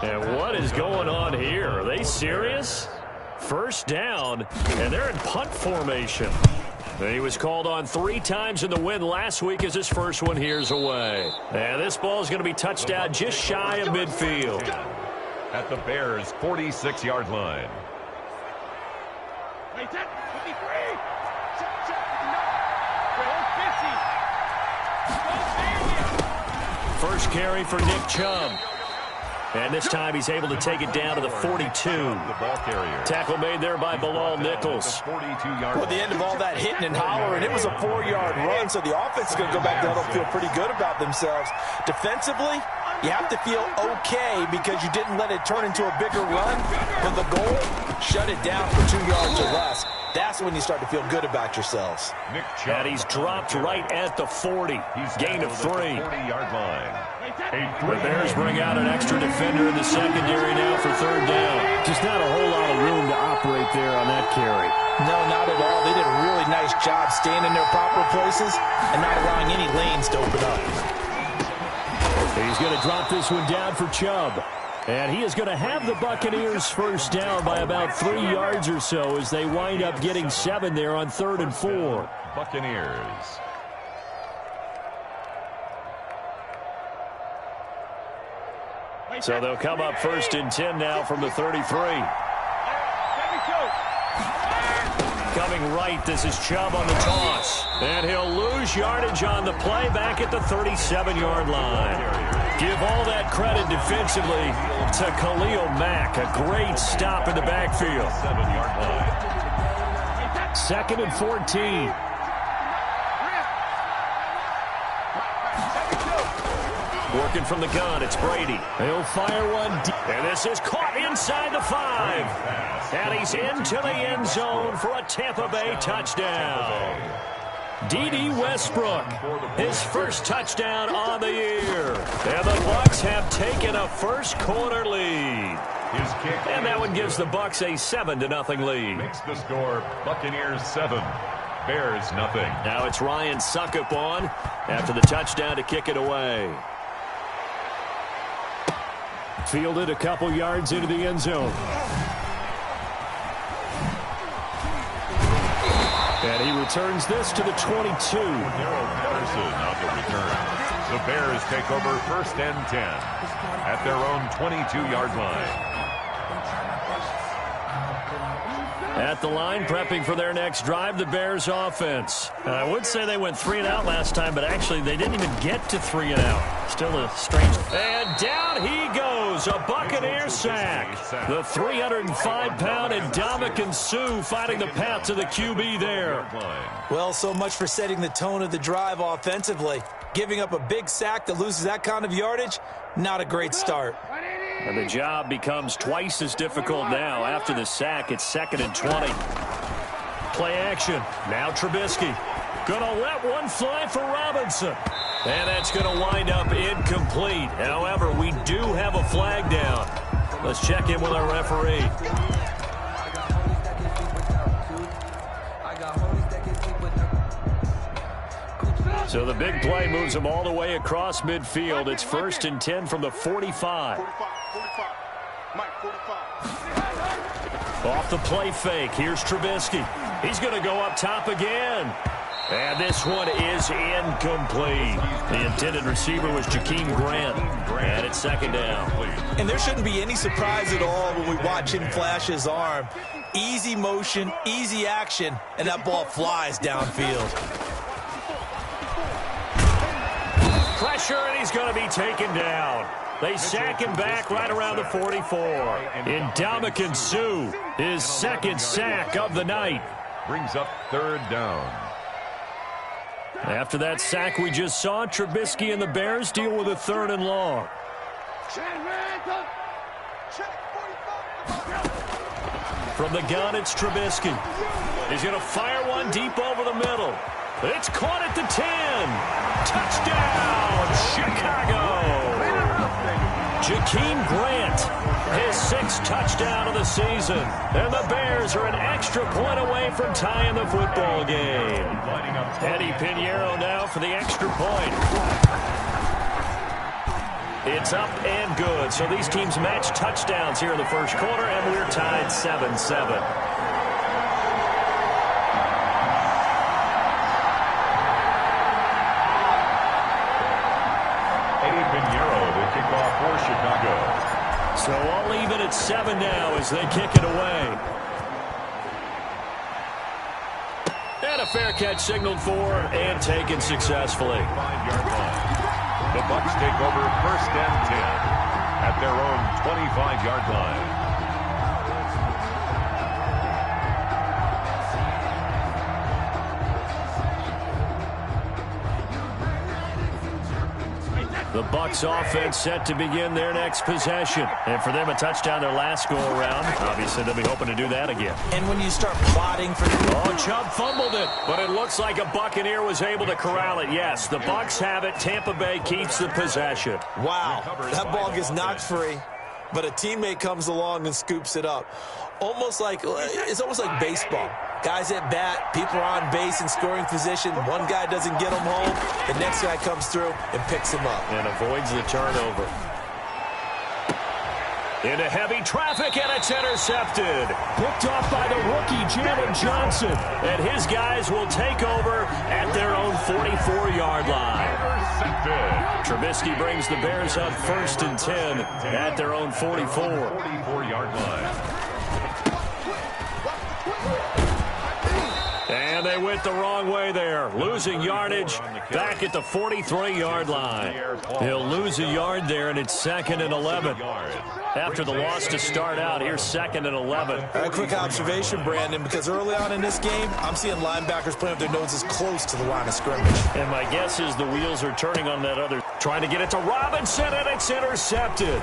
And what is going on here? Are they serious? First down, and they're in punt formation. He was called on 3 times in the win last week as his first one here's away. And this ball is going to be touched out just shy of midfield. At the Bears' 46-yard line. First carry for Nick Chubb. And this time he's able to take it down to the 42. Tackle made there by Bilal Nichols. Well, at the end of all that hitting and hollering, it was a 4-yard run, so the offense is going to go back to huddle, feel pretty good about themselves. Defensively, you have to feel okay because you didn't let it turn into a bigger run. But the goal, shut it down for 2 yards or less. That's when you start to feel good about yourselves. And he's dropped right at the 40. Gain of 3. 40-yard line. The Bears bring out an extra defender in the secondary now for third down. Just not a whole lot of room to operate there on that carry. No, not at all. They did a really nice job staying in their proper places and not allowing any lanes to open up. He's going to drop this one down for Chubb. And he is going to have the Buccaneers first down by about 3 yards or so as they wind up getting 7 there on 3rd and 4. Buccaneers. So they'll come up first and 10 now from the 33. Coming right, this is Chubb on the toss. And he'll lose yardage on the play back at the 37-yard line. Give all that credit defensively to Khalil Mack. A great stop in the backfield. 7-yard line. 2nd and 14. Working from the gun, it's Brady. He'll fire one deep. And this is caught inside the 5. And he's into the end zone for a Tampa Bay touchdown. D.D. Westbrook, his first touchdown on the year. And the Bucs have taken a first quarter lead. His kick. And that one gives the Bucs a 7-0 lead. Makes the score Buccaneers 7, Bears nothing. Now it's Ryan Suckup on after the touchdown to kick it away. Fielded a couple yards into the end zone. And he returns this to the 22. Patterson on the return. The Bears take over first and 10 at their own 22-yard line. At the line, prepping for their next drive, the Bears offense. I would say they went 3 and out last time, but actually they didn't even get to 3 and out. Still a strange. And down he goes, a Buccaneer sack. The 305-pound Ndamukong Suh fighting the path to the QB there. Well, so much for setting the tone of the drive offensively. Giving up a big sack that loses that kind of yardage, not a great start. And the job becomes twice as difficult now. After the sack, it's 2nd and 20. Play action. Now Trubisky. Gonna let one fly for Robinson. And that's going to wind up incomplete. However, we do have a flag down. Let's check in with our referee. So the big play moves them all the way across midfield. It's 1st and 10 from the 45. Off the play fake. Here's Trubisky. He's going to go up top again. And this one is incomplete. The intended receiver was Jakeem Grant. And it's 2nd down. And there shouldn't be any surprise at all when we watch him flash his arm. Easy motion, easy action, and that ball flies downfield. Pressure, and he's going to be taken down. They sack him back right around the 44. Ndamukong Suh, his 2nd sack of the night. Brings up 3rd down. After that sack we just saw, Trubisky and the Bears deal with a 3rd and long. From the gun, it's Trubisky. He's going to fire one deep over the middle. It's caught at the 10. Touchdown, Chicago. Jakeem Grant, his 6th touchdown of the season. And the Bears are an extra point away from tying the football game. Eddie Pinheiro now for the extra point. It's up and good. So these teams match touchdowns here in the first quarter, and we're tied 7-7. For Chicago. So all even at 7 now as they kick it away. And a fair catch signaled for and taken successfully. 5-yard line. The Bucs take over 1st and 10 at their own 25-yard line. The Bucs offense set to begin their next possession. And for them, a touchdown their last go-around. Obviously, they'll be hoping to do that again. And when you start plotting for... Oh, Chubb fumbled it, but it looks like a Buccaneer was able to corral it. Yes, the Bucs have it. Tampa Bay keeps the possession. Wow, that ball gets knocked free, but a teammate comes along and scoops it up. It's almost like baseball. Guys at bat, people are on base in scoring position. One guy doesn't get him home. The next guy comes through and picks him up. And avoids the turnover. Into heavy traffic, and it's intercepted. Picked off by the rookie, Jalen Johnson. And his guys will take over at their own 44-yard line. Trubisky brings the Bears up 1st and 10 at their own 44. 44-yard line. And they went the wrong way there, losing yardage back at the 43-yard line. He'll lose a yard there, and it's 2nd and 11. After the loss to start out, here's 2nd and 11. A quick observation, Brandon, because early on in this game, I'm seeing linebackers playing with their noses close to the line of scrimmage. And my guess is the wheels are turning on that other. Trying to get it to Robinson, and it's intercepted.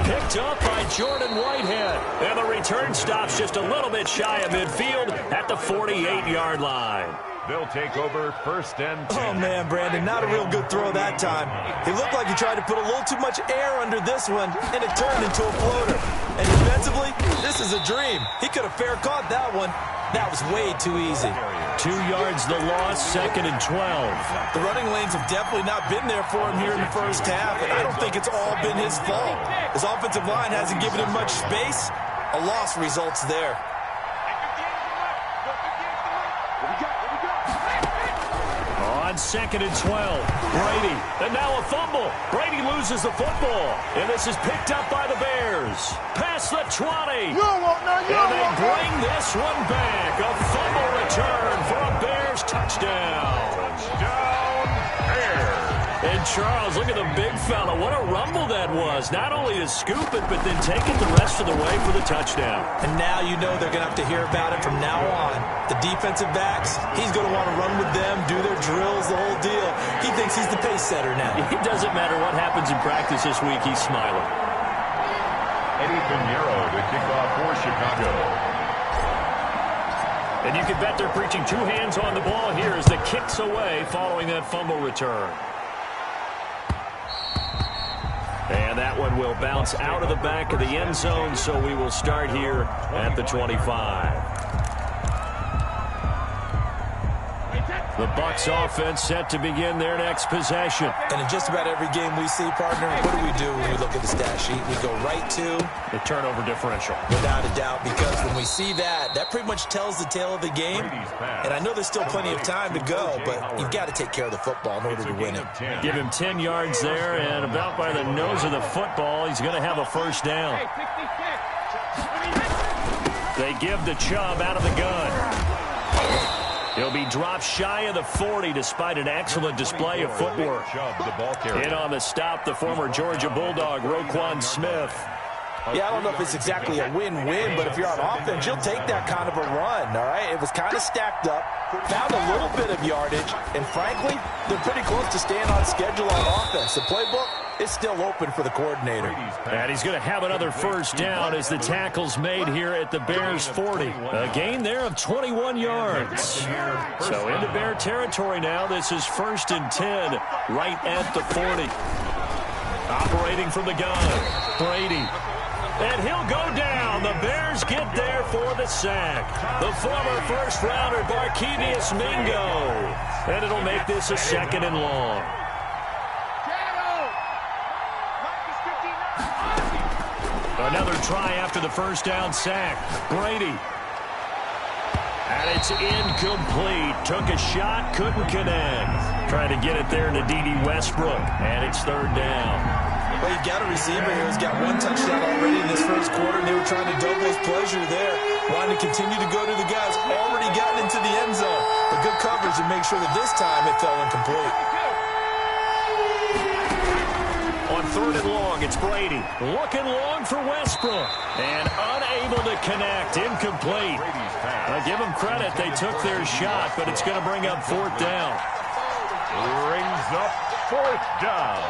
Picked up by Jordan Whitehead. And the return stops just a little bit shy of midfield at the 48-yard line. They'll take over 1st and 10. Oh, man, Brandon, not a real good throw that time. It looked like he tried to put a little too much air under this one, and it turned into a floater. And defensively, this is a dream. He could have fair caught that one. That was way too easy. 2 yards the loss, 2nd and 12. The running lanes have definitely not been there for him here in the first half, and I don't think it's all been his fault. His offensive line hasn't given him much space. A loss results there. On 2nd and 12, Brady, and now a fumble. Brady loses the football, and this is picked up by the Bears. Past the 20, and they bring this one back. A fumble return for a Bears touchdown. Touchdown, Bears. And Charles, look at the big fella. What a rumble that was. Not only to scoop it, but then take it the rest of the way for the touchdown. And now you know they're going to have to hear about it from now on. The defensive backs, he's going to want to run with them, do their drills, the whole deal. He thinks he's the pace setter now. It doesn't matter what happens in practice this week. He's smiling. Eddie Pinheiro to kick off for Chicago. And you can bet they're preaching 2 hands on the ball here as the kick's away following that fumble return. And that one will bounce out of the back of the end zone, so we will start here at the 25. The Bucs offense set to begin their next possession. And in just about every game we see, partner, what do when we look at the stat sheet? We go right to the turnover differential. Without a doubt, because when we see that, that pretty much tells the tale of the game. And I know there's still plenty of time to go, but you've got to take care of the football in order to win it. Give him 10 yards there, and about by the nose of the football, he's going to have a first down. They give the Chubb out of the gun. He'll be dropped shy of the 40 despite an excellent display of footwork. In on the stop, the former Georgia Bulldog, Roquan Smith. Yeah, I don't know if it's exactly a win-win, but if you're on offense, you'll take that kind of a run, all right? It was kind of stacked up, found a little bit of yardage, and frankly, they're pretty close to staying on schedule on offense. The playbook, it's still open for the coordinator. And he's going to have another first down as the tackle's made here at the Bears 40. A gain there of 21 yards. So into Bear territory now. This is 1st and 10 right at the 40. Operating from the gun, Brady. And he'll go down. The Bears get there for the sack. The former first-rounder, Barkevious Mingo. And it'll make this a 2nd and long. Another try after the first down sack. Brady. And it's incomplete. Took a shot, couldn't connect. Trying to get it there to D.D. Westbrook. And it's 3rd down. Well, you've got a receiver here who's got 1 touchdown already in this first quarter, and they were trying to double his pleasure there. Wanting to continue to go to the guys already gotten into the end zone. But good coverage to make sure that this time it fell incomplete. On 3rd and long, it's Brady. Looking long for Westbrook. And unable to connect. Incomplete. I give them credit. They took their shot, but it's going to bring up 4th down. Brings up 4th down.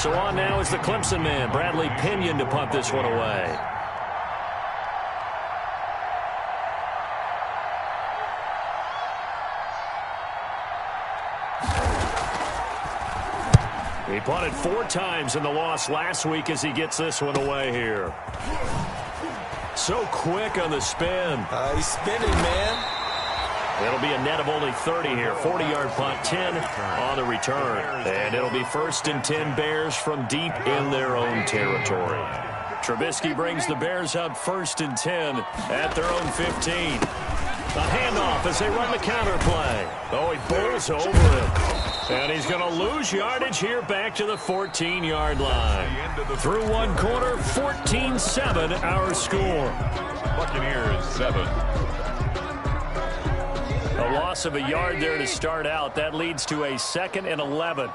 So on now is the Clemson man, Bradley Pinion, to punt this one away. He punted 4 times in the loss last week as he gets this one away here. So quick on the spin. He's spinning, man. It'll be a net of only 30 here. 40-yard punt, 10 on the return. And it'll be 1st and 10 Bears from deep in their own territory. Trubisky brings the Bears out 1st and 10 at their own 15. A handoff as they run the counter play. Oh, he bowls over it. And he's going to lose yardage here back to the 14-yard line. Through 1 quarter, 14-7 our score. Buccaneers 7. A loss of a yard there to start out. That leads to a 2nd and 11.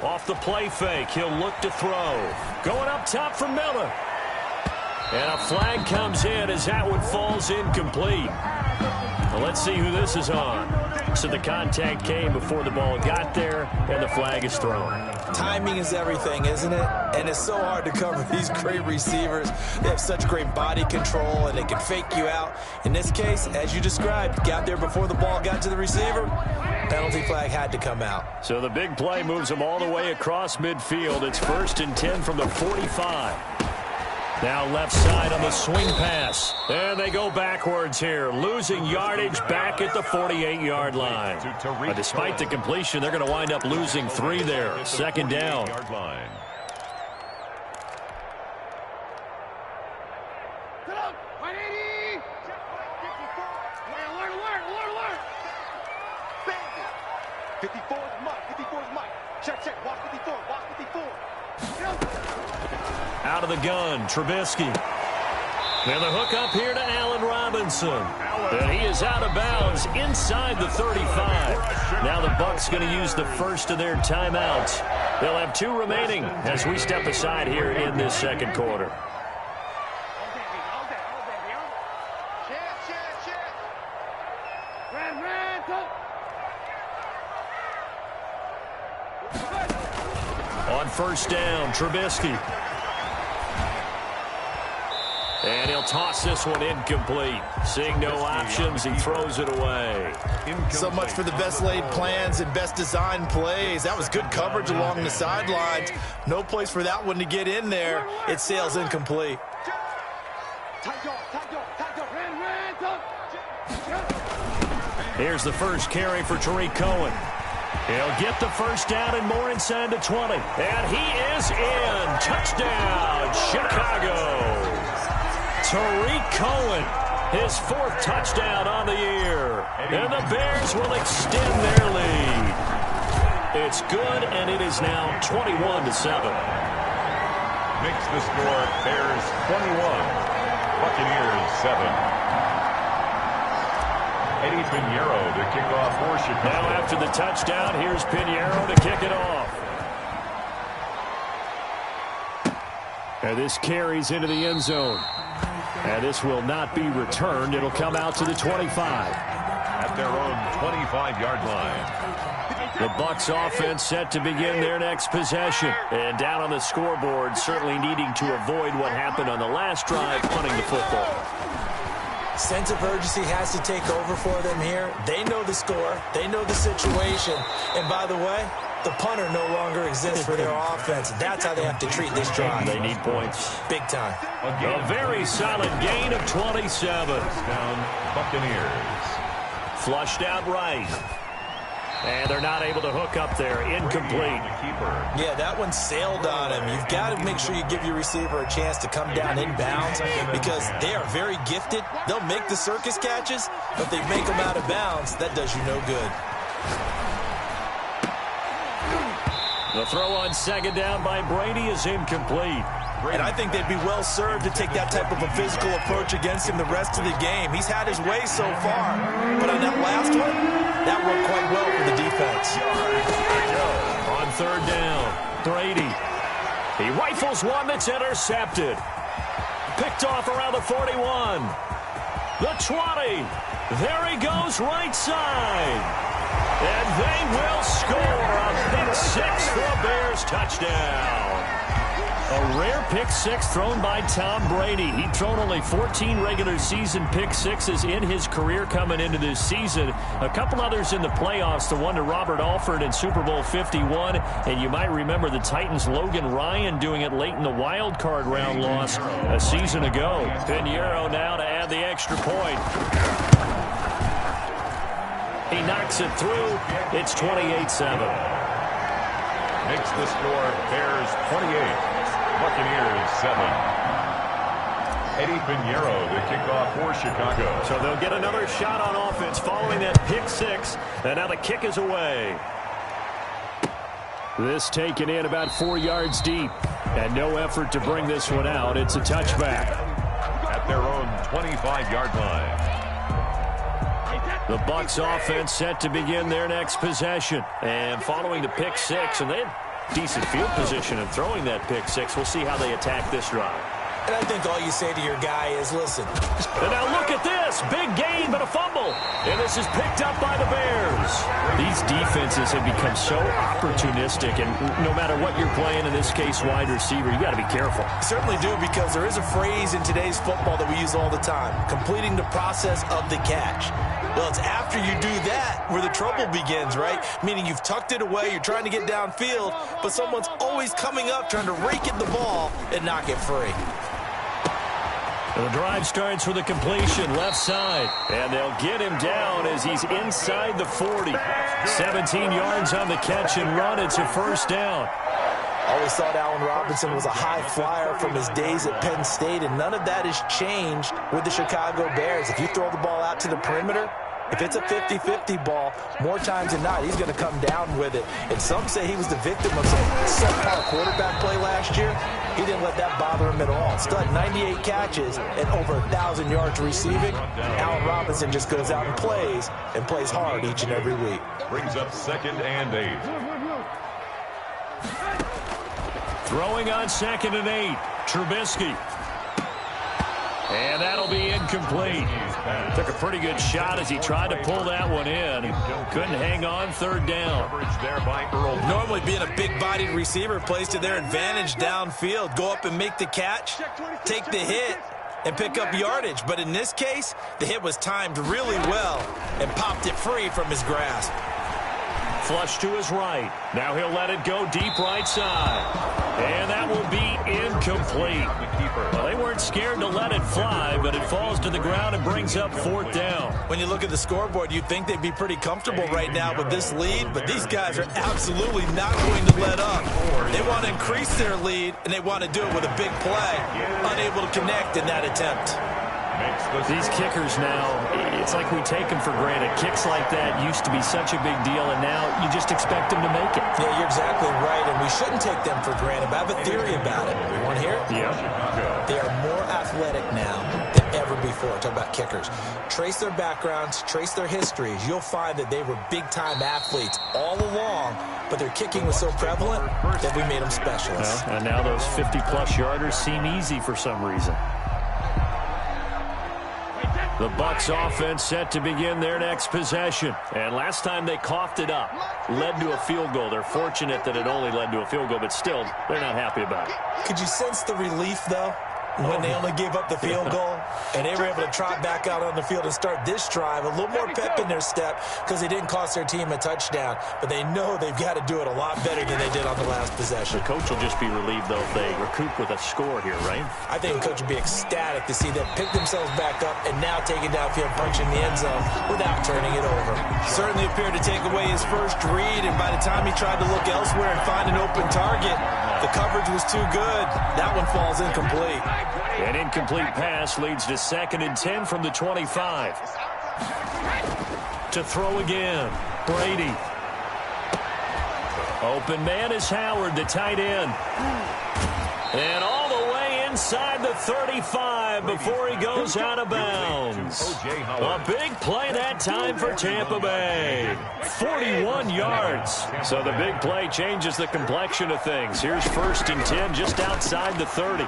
Off the play fake, he'll look to throw. Going up top for Miller. And a flag comes in as that one falls incomplete. Well, let's see who this is on. So the contact came before the ball got there, and the flag is thrown. Timing is everything, isn't it? And it's so hard to cover these great receivers. They have such great body control, and they can fake you out. In this case, as you described, got there before the ball got to the receiver. Penalty flag had to come out. So the big play moves them all the way across midfield. It's 1st and 10 from the 45. Now left side on the swing pass. And they go backwards here, losing yardage back at the 48-yard line. Despite the completion, they're going to wind up losing 3 there. 2nd down. Out of the gun, Trubisky. And the hook up here to Allen Robinson. And he is out of bounds inside the 35. Now the Bucs going to use the first of their timeouts. They'll have 2 remaining as we step aside here in this 2nd quarter. On 1st down, Trubisky. And he'll toss this one incomplete. Seeing no options, he throws it away. So much for the best laid plans and best designed plays. That was good coverage along the sidelines. No place for that one to get in there. It sails incomplete. Here's the first carry for Tariq Cohen. He'll get the first down and more inside the 20. And he is in. Touchdown, Chicago. Tariq Cohen, his 4th touchdown on the year. And the Bears will extend their lead. It's good, and it is now 21-7. Makes the score Bears 21, Buccaneers 7. Eddie Pinheiro to kick off for Chicago. Now after the touchdown, here's Pinheiro to kick it off. And this carries into the end zone. And this will not be returned. It'll come out to the 25. At their own 25-yard line. The Bucs offense set to begin their next possession. And down on the scoreboard, certainly needing to avoid what happened on the last drive, punting the football. Sense of urgency has to take over for them here. They know the score. They know the situation. And by the way, the punter no longer exists for their offense. That's how they have to treat this drive. They need points. Big time. A very solid gain of 27. Down Buccaneers. Flushed out right. And they're not able to hook up there. Incomplete. Yeah, that one sailed on him. You've got to make sure you give your receiver a chance to come down inbounds because they are very gifted. They'll make the circus catches, but they make them out of bounds. That does you no good. The throw on second down by Brady is incomplete. And I think they'd be well served to take that type of a physical approach against him the rest of the game. He's had his way so far, but on that last one, that worked quite well for the defense. On third down, Brady. He rifles one that's intercepted. Picked off around the 41. The 20. There he goes right side. And they will score a pick six for a Bears touchdown. A rare pick six thrown by Tom Brady. He'd thrown only 14 regular season pick sixes in his career coming into this season. A couple others in the playoffs, the one to Robert Alford in Super Bowl 51. And you might remember the Titans' Logan Ryan doing it late in the wild card round loss a season ago. Pinheiro now to add the extra point. He knocks it through. It's 28-7. Makes the score Bears 28. Buccaneers 7. Eddie Pinheiro the kickoff for Chicago. So they'll get another shot on offense following that pick six. And now the kick is away. This taken in about 4 yards deep. And no effort to bring this one out. It's a touchback. At their own 25-yard line. The Bucs offense set to begin their next possession. And following the pick six, and they had decent field position in throwing that pick six. We'll see how they attack this drive. And I think all you say to your guy is, listen. And now look at this. Big gain, but a fumble. And this is picked up by the Bears. These defenses have become so opportunistic, and no matter what you're playing, in this case wide receiver, you got to be careful. Certainly do, because there is a phrase in today's football that we use all the time, completing the process of the catch. Well, it's after you do that where the trouble begins, right? Meaning you've tucked it away, you're trying to get downfield, but someone's always coming up trying to rake at the ball and knock it free. The drive starts with a completion left side, and they'll get him down as he's inside the 40. 17 yards on the catch and run. It's a first down. Always thought Allen Robinson was a high flyer from his days at Penn State, and none of that has changed with the Chicago Bears. If you throw the ball out to the perimeter, if it's a 50-50 ball, more times than not, he's going to come down with it. And some say he was the victim of some subpar quarterback play last year. He didn't let that bother him at all. Still had 98 catches and over 1,000 yards receiving. Allen Robinson just goes out and plays hard each and every week. Brings up 2nd and 8. Throwing on 2nd and 8, Trubisky. And that'll be incomplete. Took a pretty good shot as he tried to pull that one in. Couldn't hang on, third down. Normally being a big-bodied receiver plays to their advantage downfield. Go up and make the catch, take the hit, and pick up yardage. But in this case, the hit was timed really well and popped it free from his grasp. Flush to his right. Now he'll let it go deep right side. And that will be incomplete. Well, they weren't scared to let it fly, but it falls to the ground and brings up 4th down. When you look at the scoreboard, you'd think they'd be pretty comfortable right now with this lead, but these guys are absolutely not going to let up. They want to increase their lead, and they want to do it with a big play. Unable to connect in that attempt. These kickers now, it's like we take them for granted. Kicks like that used to be such a big deal, and now you just expect them to make it. Yeah, you're exactly right, and we shouldn't take them for granted, but I have a theory about it. You want to hear it? Yeah. They are more athletic now than ever before. Talk about kickers. Trace their backgrounds, trace their histories. You'll find that they were big-time athletes all along, but their kicking was so prevalent that we made them specialists. Well, and now those 50-plus yarders seem easy for some reason. The Bucs offense set to begin their next possession. And last time they coughed it up, led to a field goal. They're fortunate that it only led to a field goal, but still, they're not happy about it. Could you sense the relief, though, when they only gave up the field goal and they were able to trot back out on the field and start this drive? A little more pep in their step because they didn't cost their team a touchdown, but they know they've got to do it a lot better than they did on the last possession. The coach will just be relieved, though, if they recoup with a score here, right? I think the coach would be ecstatic to see them pick themselves back up and now take it downfield, punching the end zone without turning it over. Certainly appeared to take away his first read, and by the time he tried to look elsewhere and find an open target, the coverage was too good. That one falls incomplete. An incomplete pass leads to 2nd and 10 from the 25. To throw again, Brady. Open man is Howard, the tight end. And all the way inside the 35 before he goes out of bounds. A big play that time for Tampa Bay. 41 yards. So the big play changes the complexion of things. Here's 1st and 10 just outside the 30.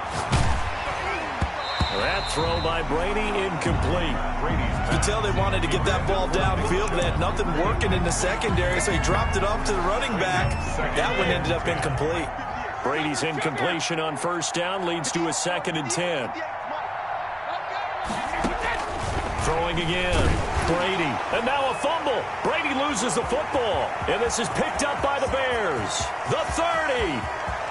That throw by Brady incomplete. You can tell they wanted to get that ball downfield. They had nothing working in the secondary, so he dropped it off to the running back. That one ended up incomplete. Brady's incompletion on 1st down leads to a 2nd and 10. Throwing again. Brady. And now a fumble. Brady loses the football. And this is picked up by the Bears. The 30.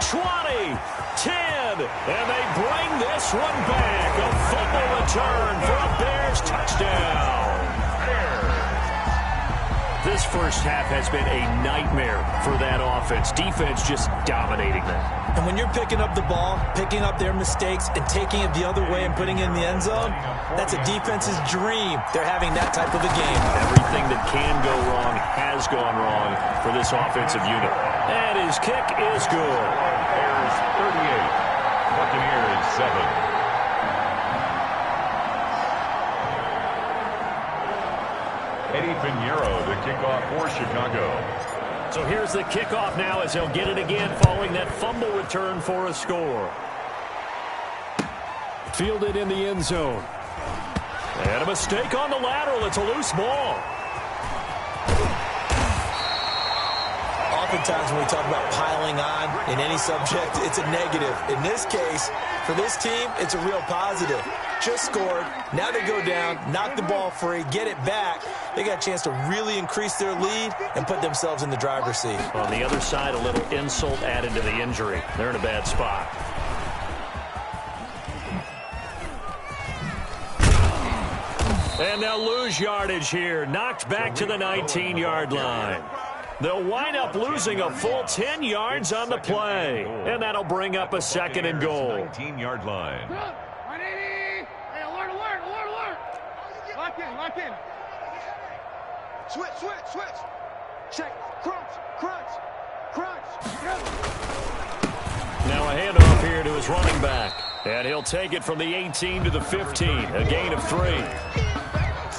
20. 10, and they bring this one back. A fumble return for a Bears touchdown. This first half has been a nightmare for that offense. Defense just dominating them. And when you're picking up the ball, picking up their mistakes, and taking it the other way and putting it in the end zone, that's a defense's dream. They're having that type of a game. Everything that can go wrong has gone wrong for this offensive unit. And his kick is good. Bears 38. Buccaneers 7. Eddie Pinheiro, the kickoff for Chicago. So here's the kickoff now as he'll get it again following that fumble return for a score. Fielded in the end zone. And a mistake on the lateral. It's a loose ball. Oftentimes when we talk about piling on in any subject, it's a negative. In this case, for this team, it's a real positive. Just scored. Now they go down, knock the ball free, get it back. They got a chance to really increase their lead and put themselves in the driver's seat. On the other side, a little insult added to the injury. They're in a bad spot. And they'll lose yardage here. Knocked back to the 19-yard line. They'll wind up losing a full 10 yards on the play. And that'll bring up a 2nd and goal. 19-yard line. 180. Hey, alert, alert, alert, alert. Lock in, lock in. Switch, switch, switch. Check. Crunch, crunch, crunch. Now a handoff here to his running back. And he'll take it from the 18 to the 15. A gain of 3.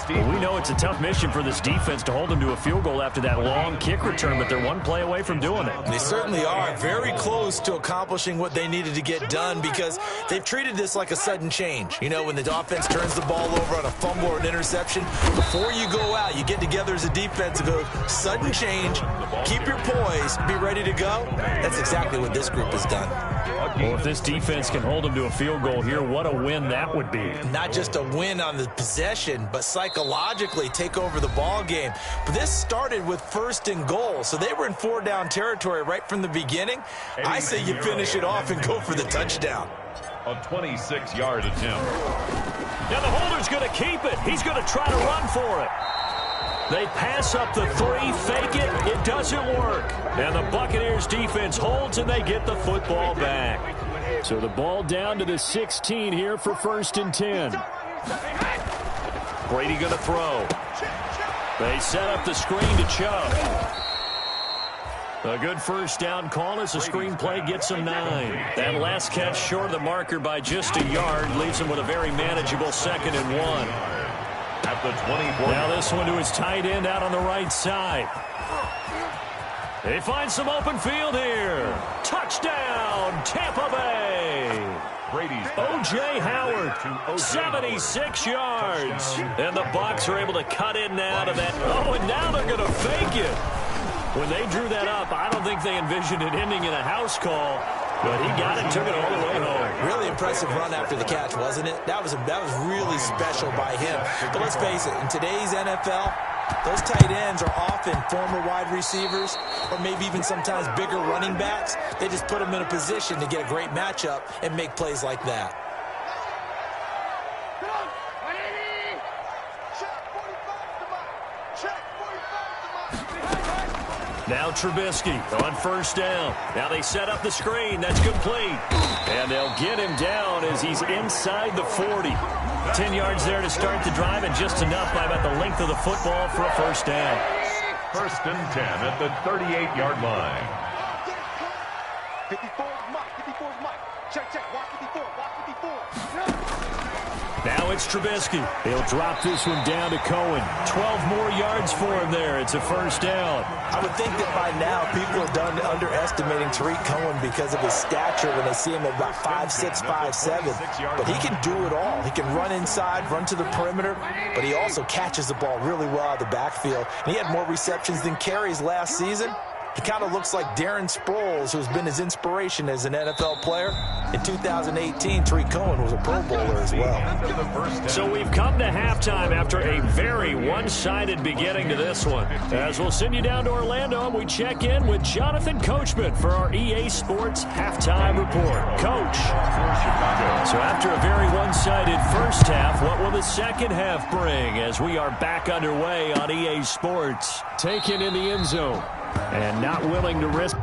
Well, we know it's a tough mission for this defense to hold them to a field goal after that long kick return, but they're one play away from doing it. They certainly are very close to accomplishing what they needed to get done because they've treated this like a sudden change. You know, when the offense turns the ball over on a fumble or an interception, before you go out, you get together as a defense and go, sudden change, keep your poise, be ready to go. That's exactly what this group has done. Well, if this defense can hold them to a field goal here, what a win that would be. Not just a win on the possession, but psychologically take over the ball game. But this started with 1st and goal, so they were in 4-down territory right from the beginning. I say you finish it off and go for the touchdown. A 26-yard attempt. Now the holder's going to keep it. He's going to try to run for it. They pass up the 3, fake it. It doesn't work. And the Buccaneers defense holds and they get the football back. So the ball down to the 16 here for 1st and 10. Brady going to throw. They set up the screen to Chubb. A good 1st down call as the screenplay gets him 9. That last catch short of the marker by just a yard leaves him with a very manageable 2nd and 1. At the 24. Now this one to his tight end out on the right side. They find some open field here. Touchdown, Tampa Bay. Brady's O.J. Howard, 76 yards. And the Bucs are able to cut in and out of that. Oh, and now they're going to fake it. When they drew that up, I don't think they envisioned it ending in a house call. But he got it, took it all the way home. Really impressive run after the catch, wasn't it? That was really special by him. But let's face it, in today's NFL, those tight ends are often former wide receivers or maybe even sometimes bigger running backs. They just put them in a position to get a great matchup and make plays like that. Now Trubisky on first down. Now they set up the screen. That's complete. And they'll get him down as he's inside the 40. 10 yards there to start the drive, and just enough by about the length of the football for a first down. First and 10 at the 38-yard line. 54 is Mike. 54 is Mike. Check, check. Watch 54. Watch 54. Now it's Trubisky. He'll drop this one down to Cohen. 12 more yards for him there. It's a first down. I would think that by now people are done underestimating Tariq Cohen because of his stature when they see him at about 5'6", 5'7". But he can do it all. He can run inside, run to the perimeter, but he also catches the ball really well out of the backfield. And he had more receptions than carries last season. He kind of looks like Darren Sproles, who's been his inspiration as an NFL player. In 2018, Tariq Cohen was a Pro Bowler as well. So we've come to halftime after a very one-sided beginning to this one. As we'll send you down to Orlando, and we check in with Jonathan Coachman for our EA Sports Halftime Report. Coach. So after a very one-sided first half, what will the second half bring as we are back underway on EA Sports? Taken in the end zone. And not willing to risk.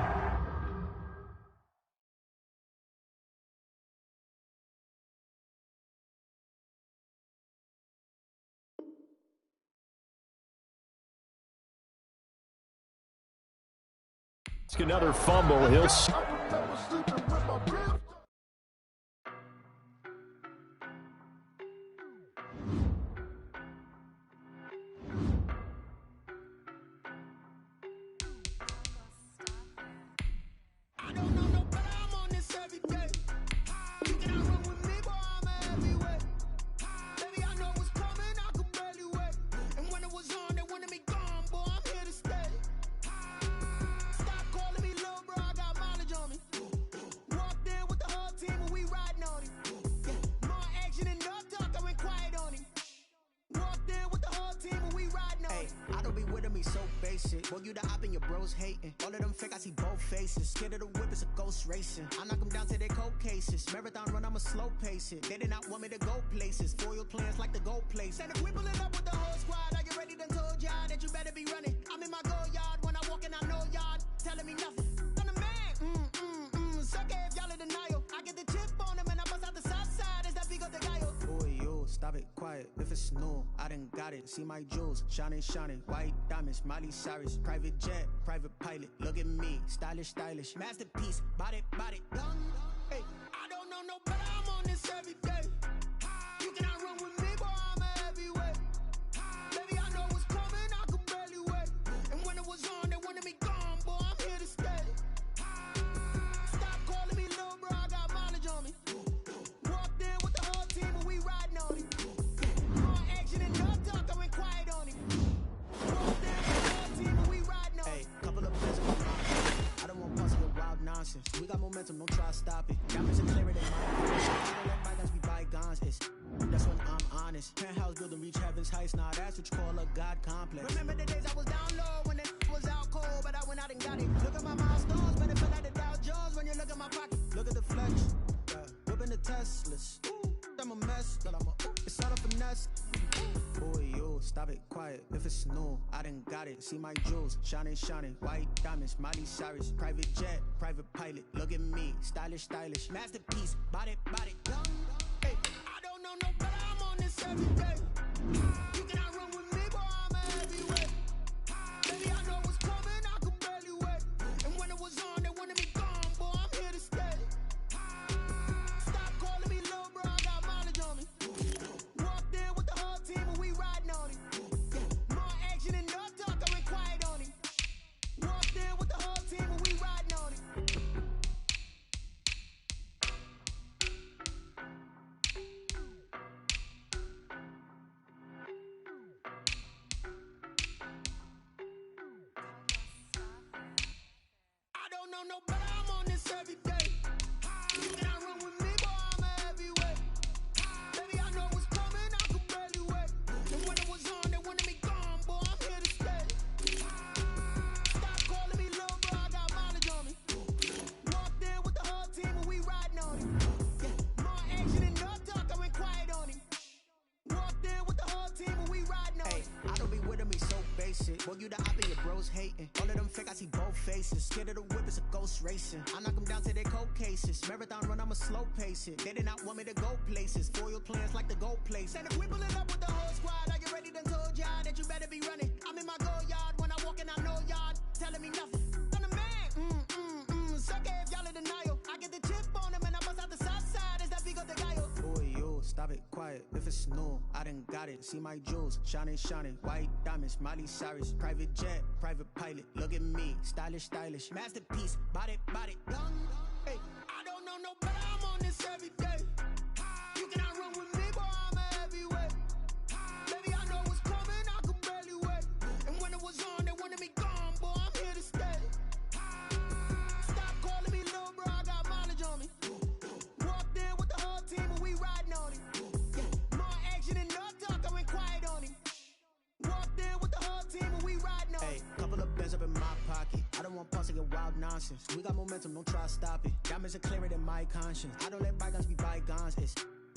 Another fumble. He'll. Boy, you the op and your bros hating. All of them fake, I see both faces. Scared of the whip, it's a ghost racing. I knock them down to their cold cases. Marathon run, I'ma slow pace it. They did not want me to go places. Foil plans like the go place. And if we pulling up with the whole squad, are you ready? Done told y'all that you better be running. I'm in my go yard when I walk in, I know y'all telling me nothing. I'm the man. Suck it if y'all in denial. I get the chip on them and I bust out the south side. Is that Vigo de Gallo? Boy, yo, stop it, quiet. If it's new, I done got it. See my jewels, shining, shining. White diamonds, Miley Cyrus. Private jet, private pilot. Look at me, stylish, stylish. Masterpiece, body, body, done. Hey, I don't know no better. I'm on this every day. You cannot run with me, boy. I'm a heavyweight. Baby, I know what's coming. I could barely wait. And when it was on, they wanted me gone, boy. I'm here to stay. Stop calling me little bro. I got mileage on me. Walked in with the whole team and we riding on it. More action and no talk. I went quiet on it. Walked in with the whole team and we riding on it. Hey, couple of plays on my mind. I don't want pussy with wild nonsense. We got momentum, don't try to stop it. Diamonds are clearer than mine. Don't let bygones be bygones. That's when I'm honest. Penthouse building reach heaven's heights. Nah, that's what you call a God complex. Remember the days I was down low when it was out cold, but I went out and got it. Look at my milestones, better feel like the Dow Jones when you look at my pocket. Look at the flex, whipping the Teslas. I'm a mess, but it's all a finesse. Boy, yo, stop it, quiet. If it's new, I done got it. See my jewels, shining, shining. White diamonds, Miley Cyrus. Private jet, private pilot. Look at me, stylish, stylish. Masterpiece, body, body, done. Hey, I don't know no better. I'm on this every day. You cannot run with me, boy. I'm a heavyweight. Baby, I know what's coming. I could barely wait. And when it was on, they wanted me gone, boy. I'm here to stay. Stop calling me little bro. I got mileage on me. Walked in with the whole team and we riding on it. More action and no talk. I went quiet on it. Walked in with the whole team and we riding on it. Boy, you the op and your bros hating. All of them fake, I see both faces. Scared of the whip, it's a ghost racing. I knock them down to their cold cases. Marathon run, I'ma slow pace it. They did not want me to go places. Foil plans like the gold place. And if we pulling up with the whole squad, I get ready to told y'all that you better be running. I'm in my go yard when I walk in, I know y'all telling me nothing. I'm the man, suck it if y'all in denial. I get the chip on them and I bust out the south side. Is that Vigo the guy? Boy, yo, stop it, quiet. If it's new, I done got it. See my jewels, shining, shining. White diamonds, Miley Cyrus. Private jet, private pilot. Look at me, stylish, stylish. Masterpiece, body, young. Hey, I don't know no better. I'm on this every day. You cannot run with me, boy. I'm a heavyweight. Baby, I know what's coming. I could barely wait. And when it was on, they wanted me gone, boy. I'm here to stay. Stop calling me little bro. I got mileage on me. Walked in with the whole team and we riding on it. Yeah, more action and no talk. I went quiet on him. Walked in with the whole team and we riding on it. Hey, couple of bands up in my pocket. I don't want pause to get wild nonsense. We got momentum, don't try to stop it. Diamonds are clearer than my conscience. I don't let bygones be bygones.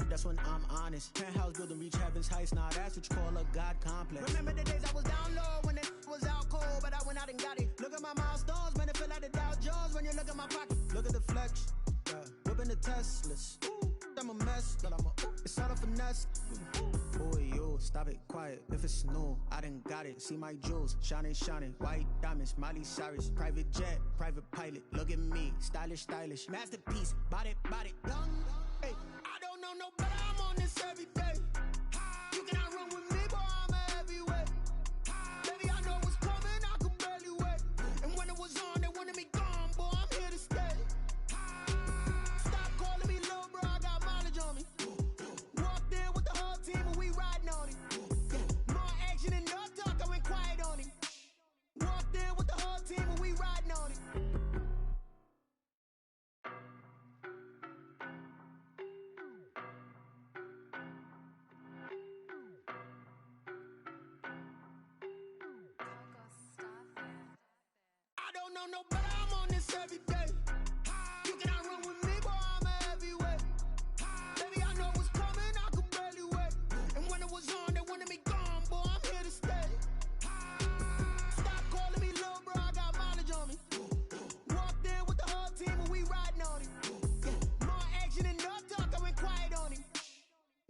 That's when I'm honest. Penthouse building, reach heaven's heights. Nah, that's what you call a God complex. Remember the days I was down low when it was out cold, but I went out and got it. Look at my milestones, man, it feel like the Dow Jones when you look at my pocket. Look at the flex, yeah. Whipping the Teslas. Ooh, I'm a mess, but it's all a finesse. Boy, yo, stop it, quiet. If it's new, I done got it. See my jewels, shining, shining. White diamonds, Miley Cyrus. Private jet, private pilot. Look at me, stylish, stylish. Masterpiece, body, young. Hey, I don't know no better. I'm on this every day. You cannot run with me, boy. I'm a heavyweight. Baby, I know what's coming. I could barely wait. And when it was on, they wanted me gone, boy. I'm here to stay. Stop calling me little bro. I got mileage on me. Walked in with the whole team and we riding on it. Yeah, more action and no talk. I went quiet on him. Walked in with the whole team and we riding on it. I don't know no better. I'm on this every day. You cannot run with me, boy. I'm a heavyweight. Baby, I know what's coming. I could barely wait. And when it was on, they wanted me gone, boy. I'm here to stay. Stop calling me little bro. I got mileage on me. Walked in with the whole team and we riding on it. Yeah, more action and no talk. I went quiet on him.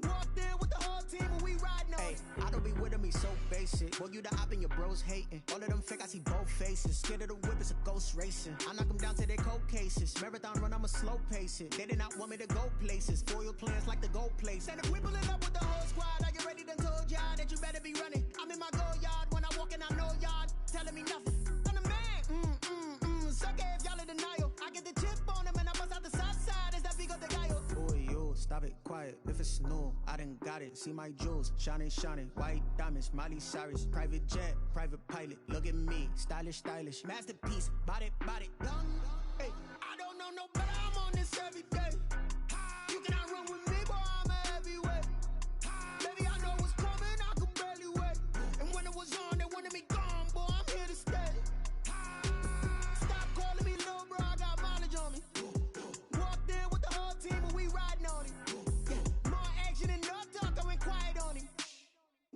Walked in with the whole team and we riding on it. I don't be with me so basic. Boy, you the op and your bros hating. All of them fake, I see both faces. Scared of the whip, it's a ghost racing. I knock them down to their cold cases. Marathon run, I'ma slow pace it. They did not want me to go places. Foil plans like the gold place. And if we pulling up with the whole squad, I get ready to told y'all that you better be running. I'm in my go yard when I walk in, I know y'all telling me nothing. I'm the man, suck it if y'all in denial. I get the chip on them and I bust out the south side. Is that Vigo the guy? Boy, yo, stop it, quiet. If it's new, I done got it. See my jewels, shining, shining. White diamonds, Miley Cyrus. Private jet, private pilot. Look at me, stylish, stylish. Masterpiece, body, young. Hey, I don't know no better. I'm on this every day. You cannot run with me, boy. I'm a heavyweight. Baby, I know what's coming. I could barely wait. And when it was on, they wanted me gone, boy. I'm here to stay. Stop calling me little bro. I got mileage on me. Walked in with the whole team and we riding on it. Yeah, more action and no talk. I went quiet on him.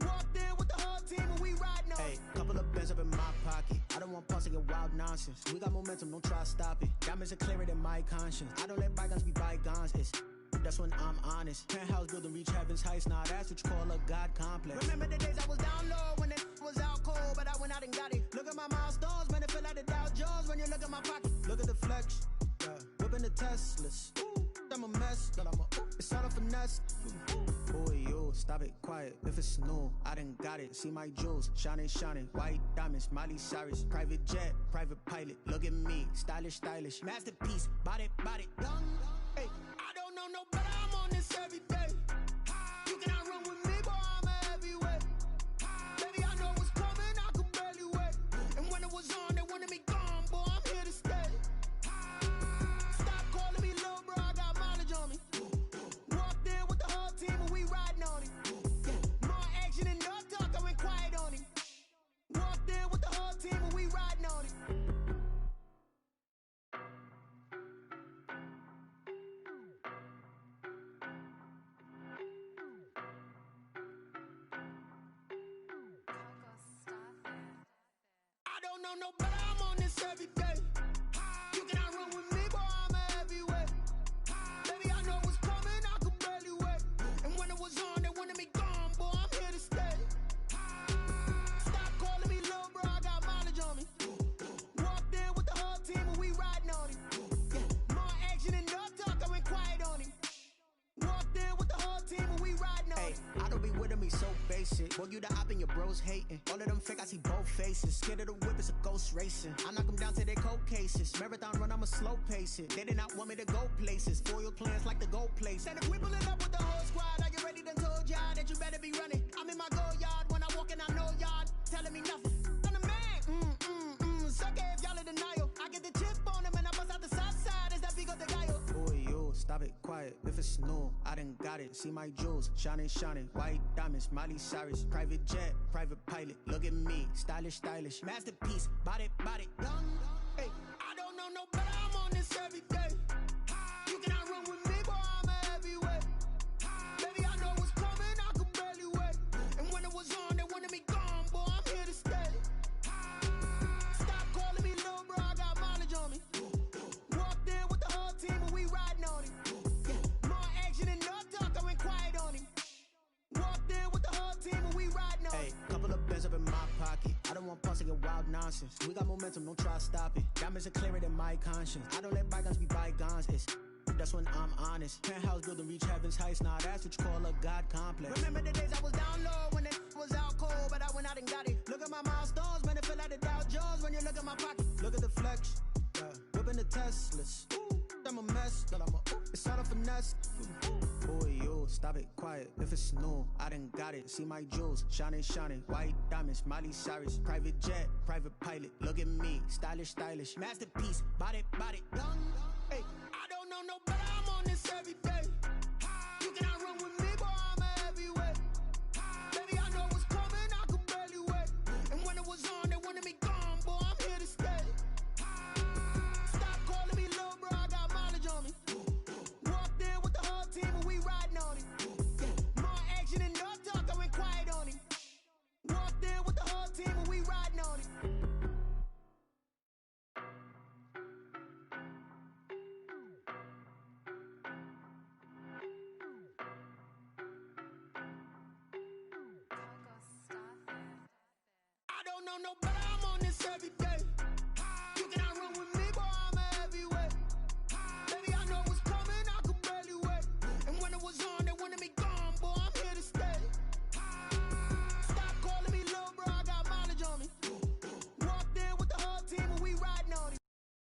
Walked in with the whole team and we riding on it. Hey, couple of bands up in my pocket. I don't want pause to get wild nonsense. We got momentum, don't try to stop it. Diamonds are clearer than my conscience. I don't let bygones be bygones. That's when I'm honest. Penthouse building, reach heaven's heights. Nah, that's what you call a God complex. Remember the days I was down low when it was out cold, but I went out and got it. Look at my milestones, man, it feel like the Dow Jones when you look at my pocket. Look at the flex, yeah. Whipping the Teslas. Ooh, I'm a mess, but it's all a finesse. Boy, yo, stop it, quiet. If it's new, I done got it. See my jewels, shining, shining. White diamonds, Miley Cyrus. Private jet, private pilot. Look at me, stylish, stylish. Masterpiece, body, young. Hey, I don't know no better. I'm on this every day. You cannot run with me, boy. I'm a heavyweight. Baby, I know what's coming. I could barely wait. And when it was on, they wanted me gone, boy. I'm here to stay. Stop calling me little bro. I got mileage on me. Walked in with the whole team and we riding on it. Yeah, more action and no talk. I went quiet on him. Walked in with the whole team and we riding on it. no better, I'm on this every day. You cannot run with me, boy, I'm a heavyweight. Baby, I know what's coming, I could barely wait. And when it was on, they wanted me gone, boy, I'm here to stay. Stop calling me little bro, I got mileage on me. Walked in with the whole team and we riding on him. Yeah, more action and no talk, I went quiet on him. Walked in with the whole team and we riding on him. I don't be with me so basic. Boy, you the op and your bros hating. All of them fake, I see both faces. Scared of the whip, it's a ghost racing. I knock them down to their cold cases. Marathon run, I'ma slow pace it. They did not want me to go places. Foil plans like the go place. And if we pulling up with the whole squad, are you ready? Done told y'all that you better be running. I'm in my go yard when I walk in, I know y'all telling me nothing. I'm the man. Suck it if y'all in denial. I get the chip on him and I bust out the south side. Is that Vigo the guy? Boy, yo, stop it, quiet. If it's new, I done got it. See my jewels, shining, shining. White diamonds, Miley Cyrus. Private jet, private pilot. Look at me, stylish, stylish. Masterpiece, body, body. Hey, I don't know no better, I'm on this every day. You cannot run with me, boy, I'm a heavyweight. Baby, I know what's coming, I could barely wait. And when it was on, they wanted me gone, boy, I'm here to stay. Stop calling me little bro, I got mileage on me. Walked in with the whole team and we riding on him. Yeah, more action and no talk, I went quiet on him. Walked in with the whole team and we riding on him. Hey, couple of bands up in my pocket. I don't want pause to get wild nonsense. We got momentum, don't try to stop it. Diamonds are clearer than my conscience. I don't let bygones be bygones. That's when I'm honest. Penthouse building, reach heaven's heights. Nah, that's what you call a God complex. Remember the days I was down low when it was out cold, but I went out and got it. Look at my milestones, man, it feel like the Dow Jones when you look at my pocket. Look at the flex, yeah. Whipping the Teslas. I'm a mess, but it's all a finesse. Boy, yo, stop it, quiet. If it's new, I done got it. See my jewels, shining, shining. White diamonds, Miley Cyrus. Private jet, private pilot. Look at me, stylish, stylish. Masterpiece, body, body. Hey, I don't know no better, I'm on this every day. You cannot run with me, boy, I'm a heavyweight. Baby, I know what's coming, I could barely wait. And when it was on, they wanted me gone, boy, I'm here to stay. Stop calling me little bro, I got mileage on me. Walked in with the whole team and we riding on him. Yeah, more action and no talk, I went quiet on him. Walked in with the whole team and we riding on him. I don't know no better, I'm on this every day.